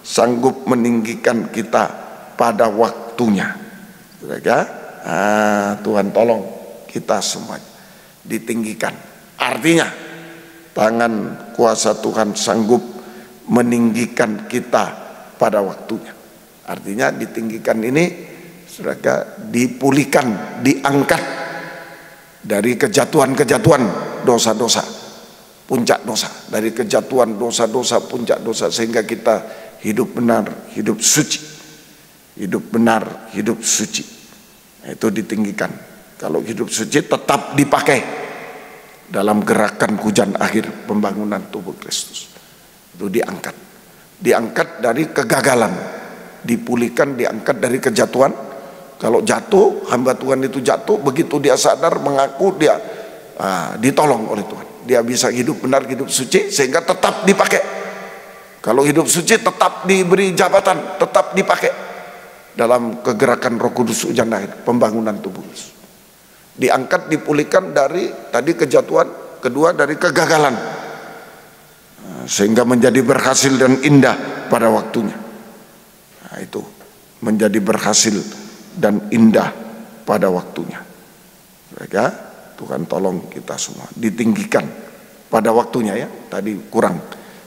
sanggup meninggikan kita pada waktunya. Tuhan tolong kita semuanya ditinggikan. Artinya tangan kuasa Tuhan sanggup meninggikan kita pada waktunya. Artinya ditinggikan ini, saudara, dipulihkan, diangkat dari kejatuhan-kejatuhan dosa-dosa, puncak dosa, dari kejatuhan dosa-dosa, puncak dosa, sehingga kita hidup benar, hidup suci, hidup benar, hidup suci. Itu ditinggikan. Kalau hidup suci tetap dipakai dalam gerakan hujan akhir pembangunan tubuh Kristus. Itu diangkat, diangkat dari kegagalan, dipulihkan, diangkat dari kejatuhan. Kalau jatuh, hamba Tuhan itu jatuh, begitu dia sadar, mengaku, dia ditolong oleh Tuhan. Dia bisa hidup benar, hidup suci, sehingga tetap dipakai. Kalau hidup suci tetap diberi jabatan, tetap dipakai dalam kegerakan Roh Kudus hujan akhir pembangunan tubuh Kristus. Diangkat, dipulihkan dari tadi kejatuhan, kedua dari kegagalan, sehingga menjadi berhasil dan indah pada waktunya. Itu menjadi berhasil dan indah pada waktunya. Mereka, Tuhan tolong kita semua ditinggikan pada waktunya ya. Tadi kurang,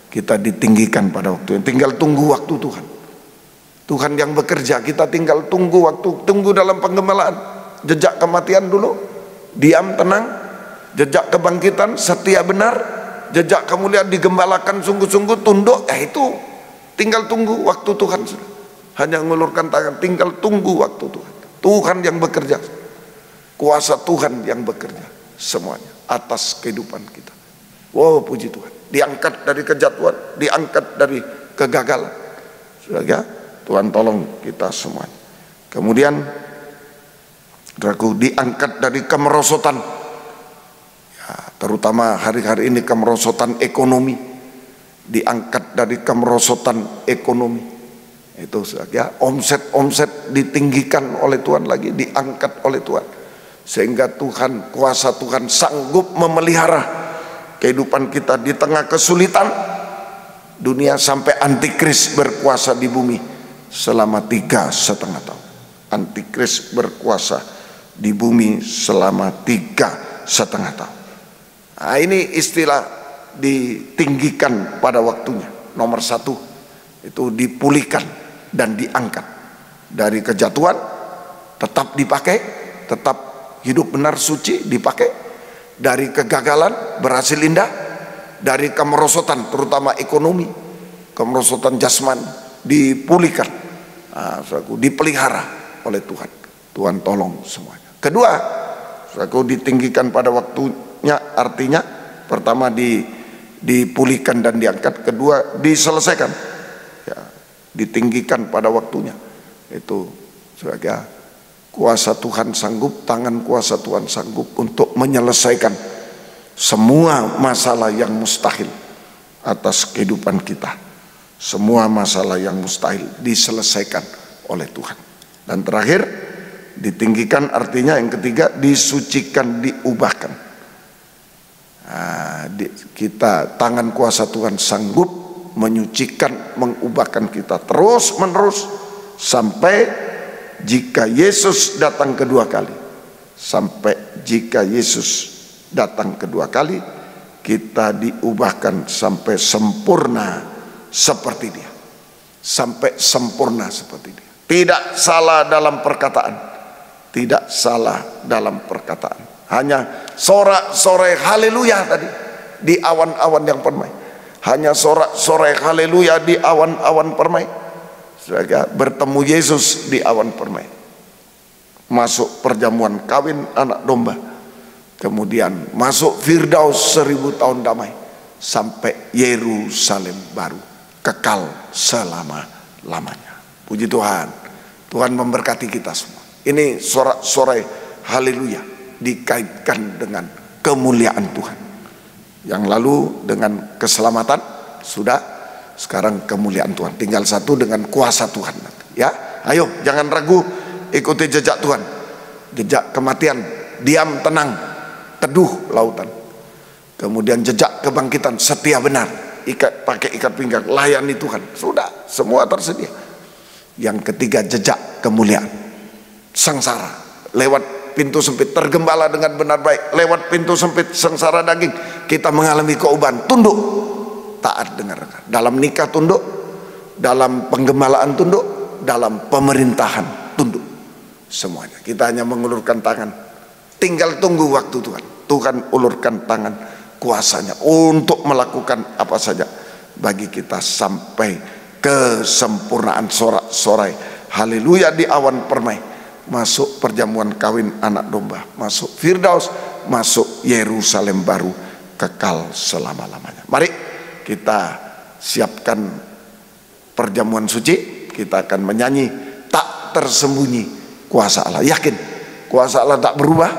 kita ditinggikan pada waktunya. Tinggal tunggu waktu Tuhan. Tuhan yang bekerja, kita tinggal tunggu waktu, tunggu dalam penggembalaan. Jejak kematian dulu, diam tenang. Jejak kebangkitan, setia benar. Jejak kemuliaan, digembalakan sungguh-sungguh, tunduk. Itu tinggal tunggu waktu Tuhan. Hanya mengulurkan tangan, tinggal tunggu waktu Tuhan. Tuhan yang bekerja, kuasa Tuhan yang bekerja semuanya atas kehidupan kita. Wow, puji Tuhan. Diangkat dari kejatuhan, diangkat dari kegagalan. Saudara, Tuhan tolong kita semuanya. Kemudian diangkat dari kemerosotan, ya, terutama hari-hari ini kemerosotan ekonomi. Diangkat dari kemerosotan ekonomi. Itu ya, omset ditinggikan oleh Tuhan lagi, diangkat oleh Tuhan, sehingga Tuhan, kuasa Tuhan sanggup memelihara kehidupan kita di tengah kesulitan dunia sampai antikris berkuasa di bumi selama 3,5 tahun. Antikris berkuasa di bumi selama 3,5 tahun. Nah, ini istilah ditinggikan pada waktunya. Nomor 1 itu dipulihkan dan diangkat dari kejatuhan, tetap dipakai, tetap hidup benar suci dipakai. Dari kegagalan berhasil indah, dari kemerosotan terutama ekonomi, kemerosotan jasmani dipulihkan, dipelihara oleh Tuhan. Tuhan tolong semuanya. Kedua, ditinggikan pada waktunya, artinya pertama dipulihkan dan diangkat, kedua diselesaikan, ya, ditinggikan pada waktunya. Itu sebagai kuasa Tuhan sanggup, tangan kuasa Tuhan sanggup untuk menyelesaikan semua masalah yang mustahil atas kehidupan kita. Semua masalah yang mustahil diselesaikan oleh Tuhan. Dan terakhir, ditinggikan artinya yang ketiga, disucikan, diubahkan. Kita, tangan kuasa Tuhan sanggup menyucikan, mengubahkan kita terus menerus sampai jika Yesus datang kedua kali. Sampai jika Yesus datang kedua kali, kita diubahkan sampai sempurna seperti Dia. Sampai sempurna seperti Dia. Tidak salah dalam perkataan, tidak salah dalam perkataan. Hanya sorak-sorai haleluya tadi di awan-awan yang permai. Hanya sorak-sorai haleluya di awan-awan permai. Saudara, bertemu Yesus di awan permai, masuk perjamuan kawin anak domba, kemudian masuk Firdaus 1000 tahun damai, sampai Yerusalem baru kekal selama-lamanya. Puji Tuhan. Tuhan memberkati kita semua. Ini sorak-sorai haleluya dikaitkan dengan kemuliaan Tuhan. Yang lalu dengan keselamatan sudah, sekarang kemuliaan Tuhan. Tinggal satu dengan kuasa Tuhan. Ya, ayo jangan ragu, ikuti jejak Tuhan. Jejak kematian, diam tenang, teduh lautan. Kemudian jejak kebangkitan, setia benar, pakai ikat pinggang, layani Tuhan. Sudah, semua tersedia. Yang ketiga jejak kemuliaan, sengsara, lewat pintu sempit, tergembala dengan benar baik. Lewat pintu sempit sengsara daging, kita mengalami keubahan. Tunduk, taat dengar. Dalam nikah tunduk, dalam penggembalaan tunduk, dalam pemerintahan tunduk. Semuanya kita hanya mengulurkan tangan, tinggal tunggu waktu Tuhan. Tuhan ulurkan tangan kuasanya untuk melakukan apa saja bagi kita sampai kesempurnaan sorak-sorai haleluya di awan permai, masuk perjamuan kawin anak domba, masuk Firdaus, masuk Yerusalem baru kekal selama-lamanya. Mari kita siapkan perjamuan suci. Kita akan menyanyi tak tersembunyi kuasa Allah. Yakin kuasa Allah tak berubah,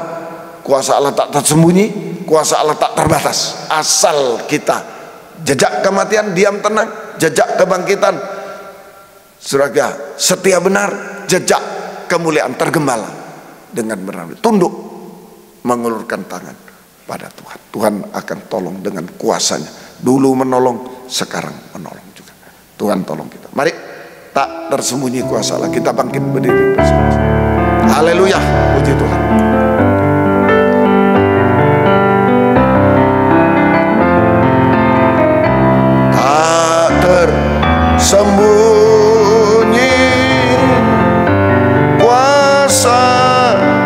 kuasa Allah tak tersembunyi, kuasa Allah tak terbatas. Asal kita jejak kematian, diam tenang, jejak kebangkitan, surga, setia benar, jejak kemuliaan, tergembala dengan benar, tunduk, mengulurkan tangan pada Tuhan. Tuhan akan tolong dengan kuasanya. Dulu menolong, sekarang menolong juga. Tuhan tolong kita. Mari, tak tersembunyi kuasa Allah. Kita bangkit berdiri bersama. Haleluya, puji Tuhan. Tak tersembunyi kuasa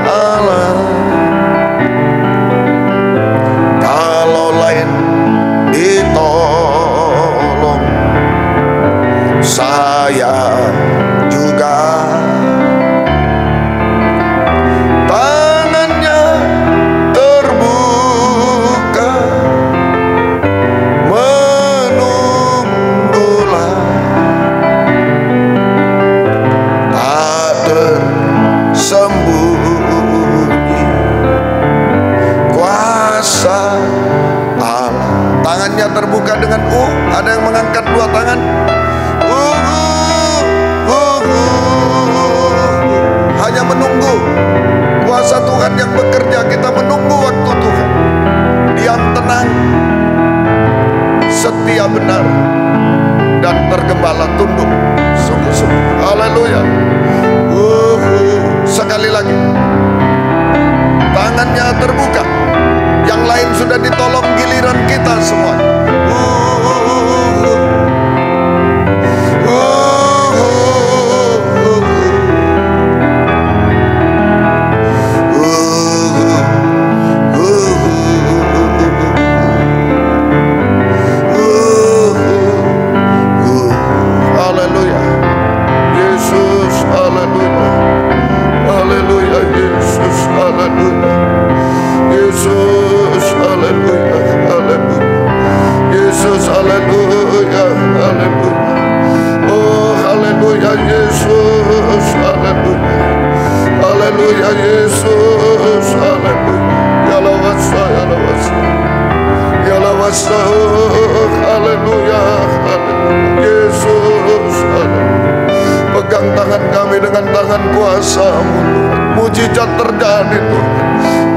Allah. Kalau lain ditolong, saya juga. Tangannya terbuka, menunggulah, tak tersembunyi kuasa Allah. Tangannya terbuka dengan ada yang mengangkat dua tangan. Hanya menunggu kuasa Tuhan yang bekerja. Kita menunggu waktu Tuhan. Diam tenang, setia benar, dan tergembala tunduk sungguh-sungguh. Haleluya. Sekali lagi, tangannya terbuka. Yang lain sudah ditolong, giliran kita semua. Pegang tangan kami dengan tangan kuasa-Mu, mujizat terjadi Tuhan.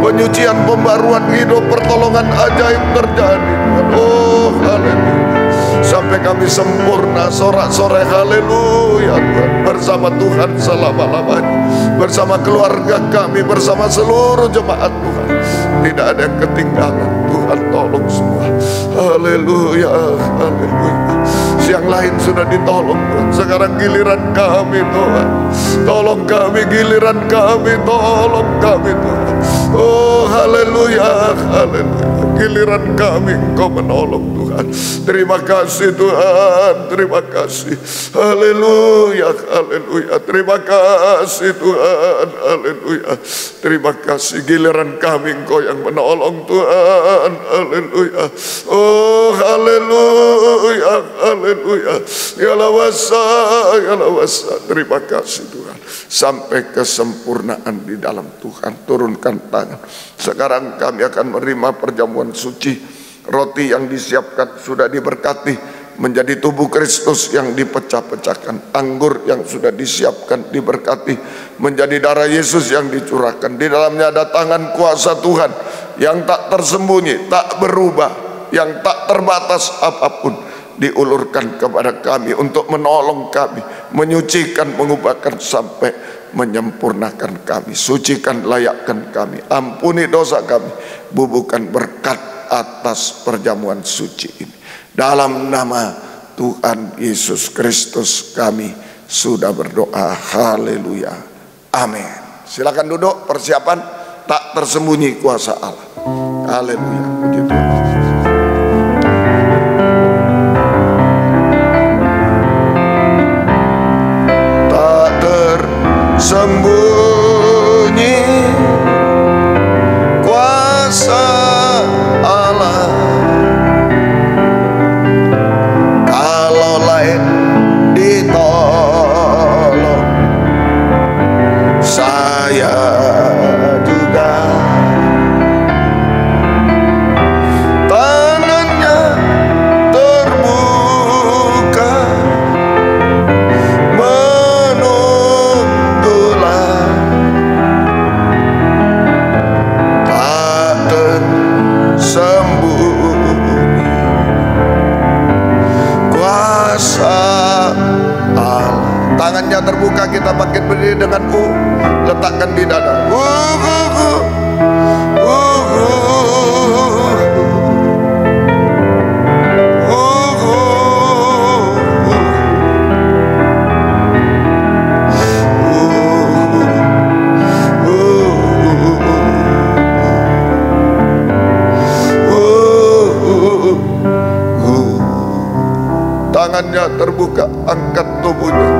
Penyucian, pembaruan hidup, pertolongan ajaib terjadi Tuhan. Oh haleluya. Sampai kami sempurna sorak-sorai haleluya Tuhan. Bersama Tuhan selama-lamanya, bersama keluarga kami, bersama seluruh jemaat Tuhan. Tidak ada yang ketinggalan. Tuhan tolong semua. Haleluya, haleluya. Yang lain sudah ditolong Tuhan. Sekarang giliran kami Tuhan. Tolong kami, giliran kami, tolong kami Tuhan. Tuhan. Oh haleluya, haleluya. Giliran kami Engkau menolong Tuhan. Terima kasih Tuhan, terima kasih. Haleluya, haleluya. Terima kasih Tuhan, haleluya. Terima kasih, giliran kami Engkau yang menolong Tuhan. Haleluya. Oh haleluya, haleluya. Ya lawasa. Terima kasih Tuhan. Sampai kesempurnaan di dalam Tuhan. Turunkan tangan. Sekarang kami akan menerima perjamuan suci. Roti yang disiapkan sudah diberkati menjadi tubuh Kristus yang dipecah-pecahkan. Anggur yang sudah disiapkan diberkati menjadi darah Yesus yang dicurahkan. Di dalamnya ada tangan kuasa Tuhan yang tak tersembunyi, tak berubah, yang tak terbatas apapun. Diulurkan kepada kami untuk menolong kami, menyucikan, mengubahkan sampai menyempurnakan kami. Sucikan, layakkan kami, ampuni dosa kami, bubuhkan berkat atas perjamuan suci ini. Dalam nama Tuhan Yesus Kristus kami sudah berdoa. Haleluya, amin. Silakan duduk, persiapan. Tak tersembunyi kuasa Allah. Haleluya, puji Tuhan. Sembunyi kuasa Allah, kalau lain ditolong, saya juga tangannya terbuka tangannya terbuka, kita bangkit berdiri dengan letakkan di dada. Tangannya terbuka, angkat tubuhnya.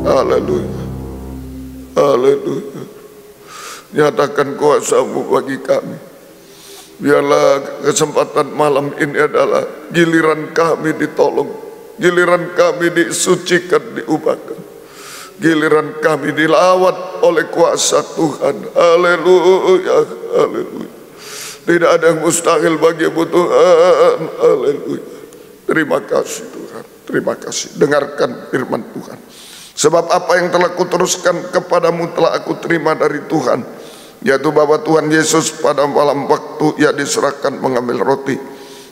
Haleluya. Haleluya. Nyatakan kuasa-Mu bagi kami. Biarlah kesempatan malam ini adalah giliran kami ditolong, giliran kami disucikan, diubahkan, giliran kami dilawat oleh kuasa Tuhan. Haleluya, haleluya. Tidak ada yang mustahil bagi-Mu Tuhan. Haleluya. Terima kasih Tuhan, terima kasih. Dengarkan firman Tuhan. Sebab apa yang telah kuteruskan kepadamu telah aku terima dari Tuhan, yaitu bahwa Tuhan Yesus pada malam waktu Ia diserahkan mengambil roti,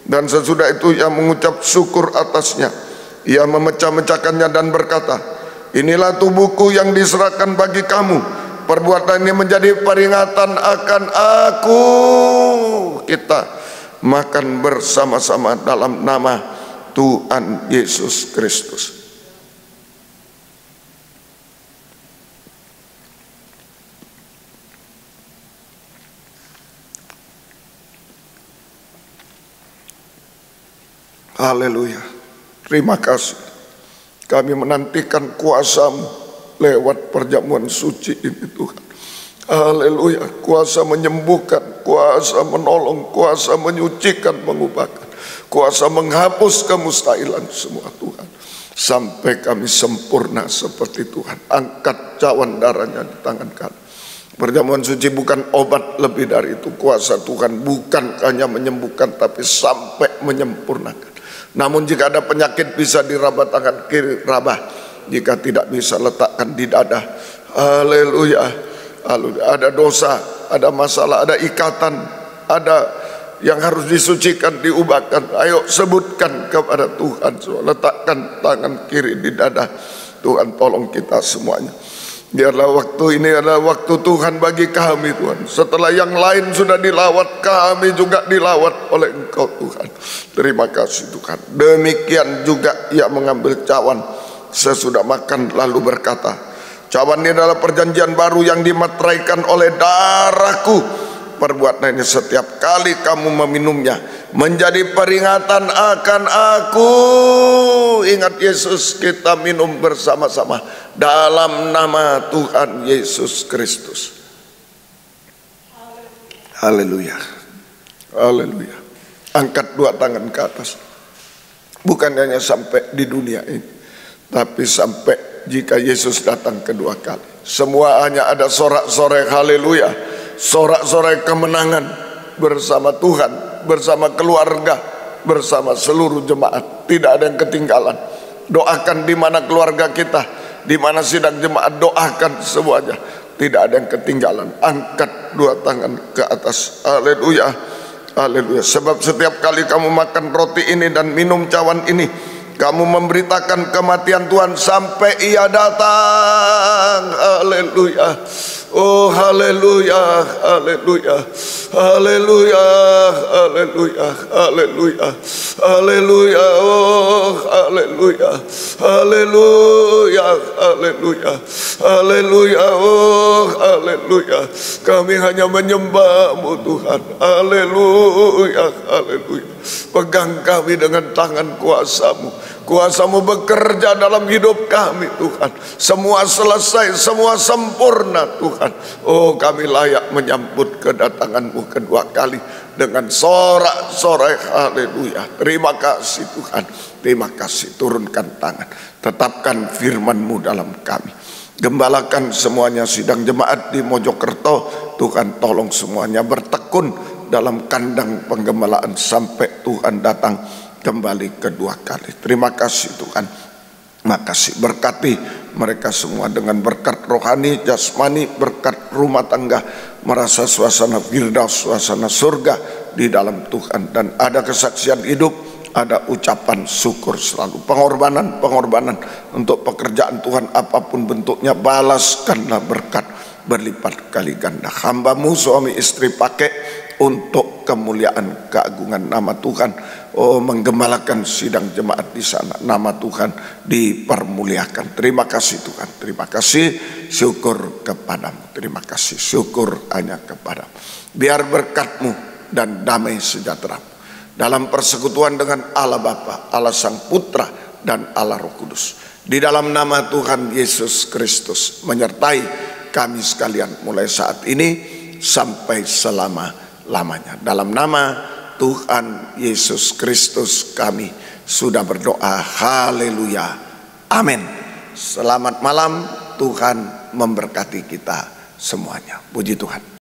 dan sesudah itu Ia mengucap syukur atasnya. Ia memecah-mecahkannya dan berkata, inilah tubuhku yang diserahkan bagi kamu. Perbuatan ini menjadi peringatan akan aku. Kita makan bersama-sama dalam nama Tuhan Yesus Kristus. Haleluya. Terima kasih. Kami menantikan kuasa-Mu lewat perjamuan suci ini Tuhan. Haleluya. Kuasa menyembuhkan, kuasa menolong, kuasa menyucikan, mengubahkan, kuasa menghapus kemustahilan semua Tuhan. Sampai kami sempurna seperti Tuhan. Angkat cawan darahnya di tangan kami. Perjamuan suci bukan obat, lebih dari itu. Kuasa Tuhan bukan hanya menyembuhkan, tapi sampai menyempurnakan. Namun jika ada penyakit bisa diraba tangan kiri, rabah. Jika tidak bisa letakkan di dada. Haleluya. Haleluya. Ada dosa, ada masalah, ada ikatan, ada yang harus disucikan, diubahkan. Ayo sebutkan kepada Tuhan, letakkan tangan kiri di dada. Tuhan tolong kita semuanya. Biarlah waktu ini adalah waktu Tuhan bagi kami, Tuhan. Setelah yang lain sudah dilawat, kami juga dilawat oleh Engkau, Tuhan. Terima kasih, Tuhan. Demikian juga ia mengambil cawan sesudah makan lalu berkata, cawan ini adalah perjanjian baru yang dimateraikan oleh darahku. Perbuatlah ini setiap kali kamu meminumnya menjadi peringatan akan aku. Ingat Yesus, kita minum bersama-sama dalam nama Tuhan Yesus Kristus. Haleluya. Haleluya. Angkat dua tangan ke atas. Bukan hanya sampai di dunia ini, tapi sampai jika Yesus datang kedua kali. Semua hanya ada sorak-sorai haleluya, sorak-sorai kemenangan bersama Tuhan, bersama keluarga, bersama seluruh jemaat. Tidak ada yang ketinggalan. Doakan di mana keluarga kita, di mana sidang jemaat, doakan semuanya. Tidak ada yang ketinggalan. Angkat dua tangan ke atas. Haleluya. Haleluya. Sebab setiap kali kamu makan roti ini dan minum cawan ini, kamu memberitakan kematian Tuhan sampai ia datang. Haleluya. Oh haleluya, haleluya, haleluya, haleluya, haleluya, haleluya, oh haleluya, haleluya, haleluya, haleluya, oh haleluya. Kami hanya menyembah-Mu Tuhan. Haleluya, haleluya. Pegang kami dengan tangan kuasa-Mu. Kuasa-Mu bekerja dalam hidup kami, Tuhan. Semua selesai, semua sempurna, Tuhan. Oh, kami layak menyambut kedatangan-Mu kedua kali dengan sorak-sorai haleluya. Terima kasih Tuhan. Terima kasih. Turunkan tangan. Tetapkan firman-Mu dalam kami. Gembalakan semuanya sidang jemaat di Mojokerto. Tuhan tolong semuanya bertekun dalam kandang penggembalaan sampai Tuhan datang kembali kedua kali. Terima kasih Tuhan. Makasih, berkati mereka semua dengan berkat rohani, jasmani, berkat rumah tangga, merasa suasana firdaus, suasana surga di dalam Tuhan. Dan ada kesaksian hidup, ada ucapan syukur selalu. Pengorbanan untuk pekerjaan Tuhan apapun bentuknya, balaskanlah berkat berlipat kali ganda. Hamba-Mu suami istri pakai untuk kemuliaan keagungan nama Tuhan. Oh, menggembalakan sidang jemaat di sana. Nama Tuhan dipermuliakan. Terima kasih Tuhan. Terima kasih. Syukur kepadamu. Terima kasih. Syukur hanya kepadamu. Biar berkat-Mu dan damai sejahtera dalam persekutuan dengan Allah Bapa, Allah Sang Putra, dan Allah Roh Kudus. Di dalam nama Tuhan Yesus Kristus menyertai kami sekalian mulai saat ini sampai selama-lamanya. Dalam nama Tuhan Yesus Kristus kami sudah berdoa. Haleluya. Amin. Selamat malam. Tuhan memberkati kita semuanya. Puji Tuhan.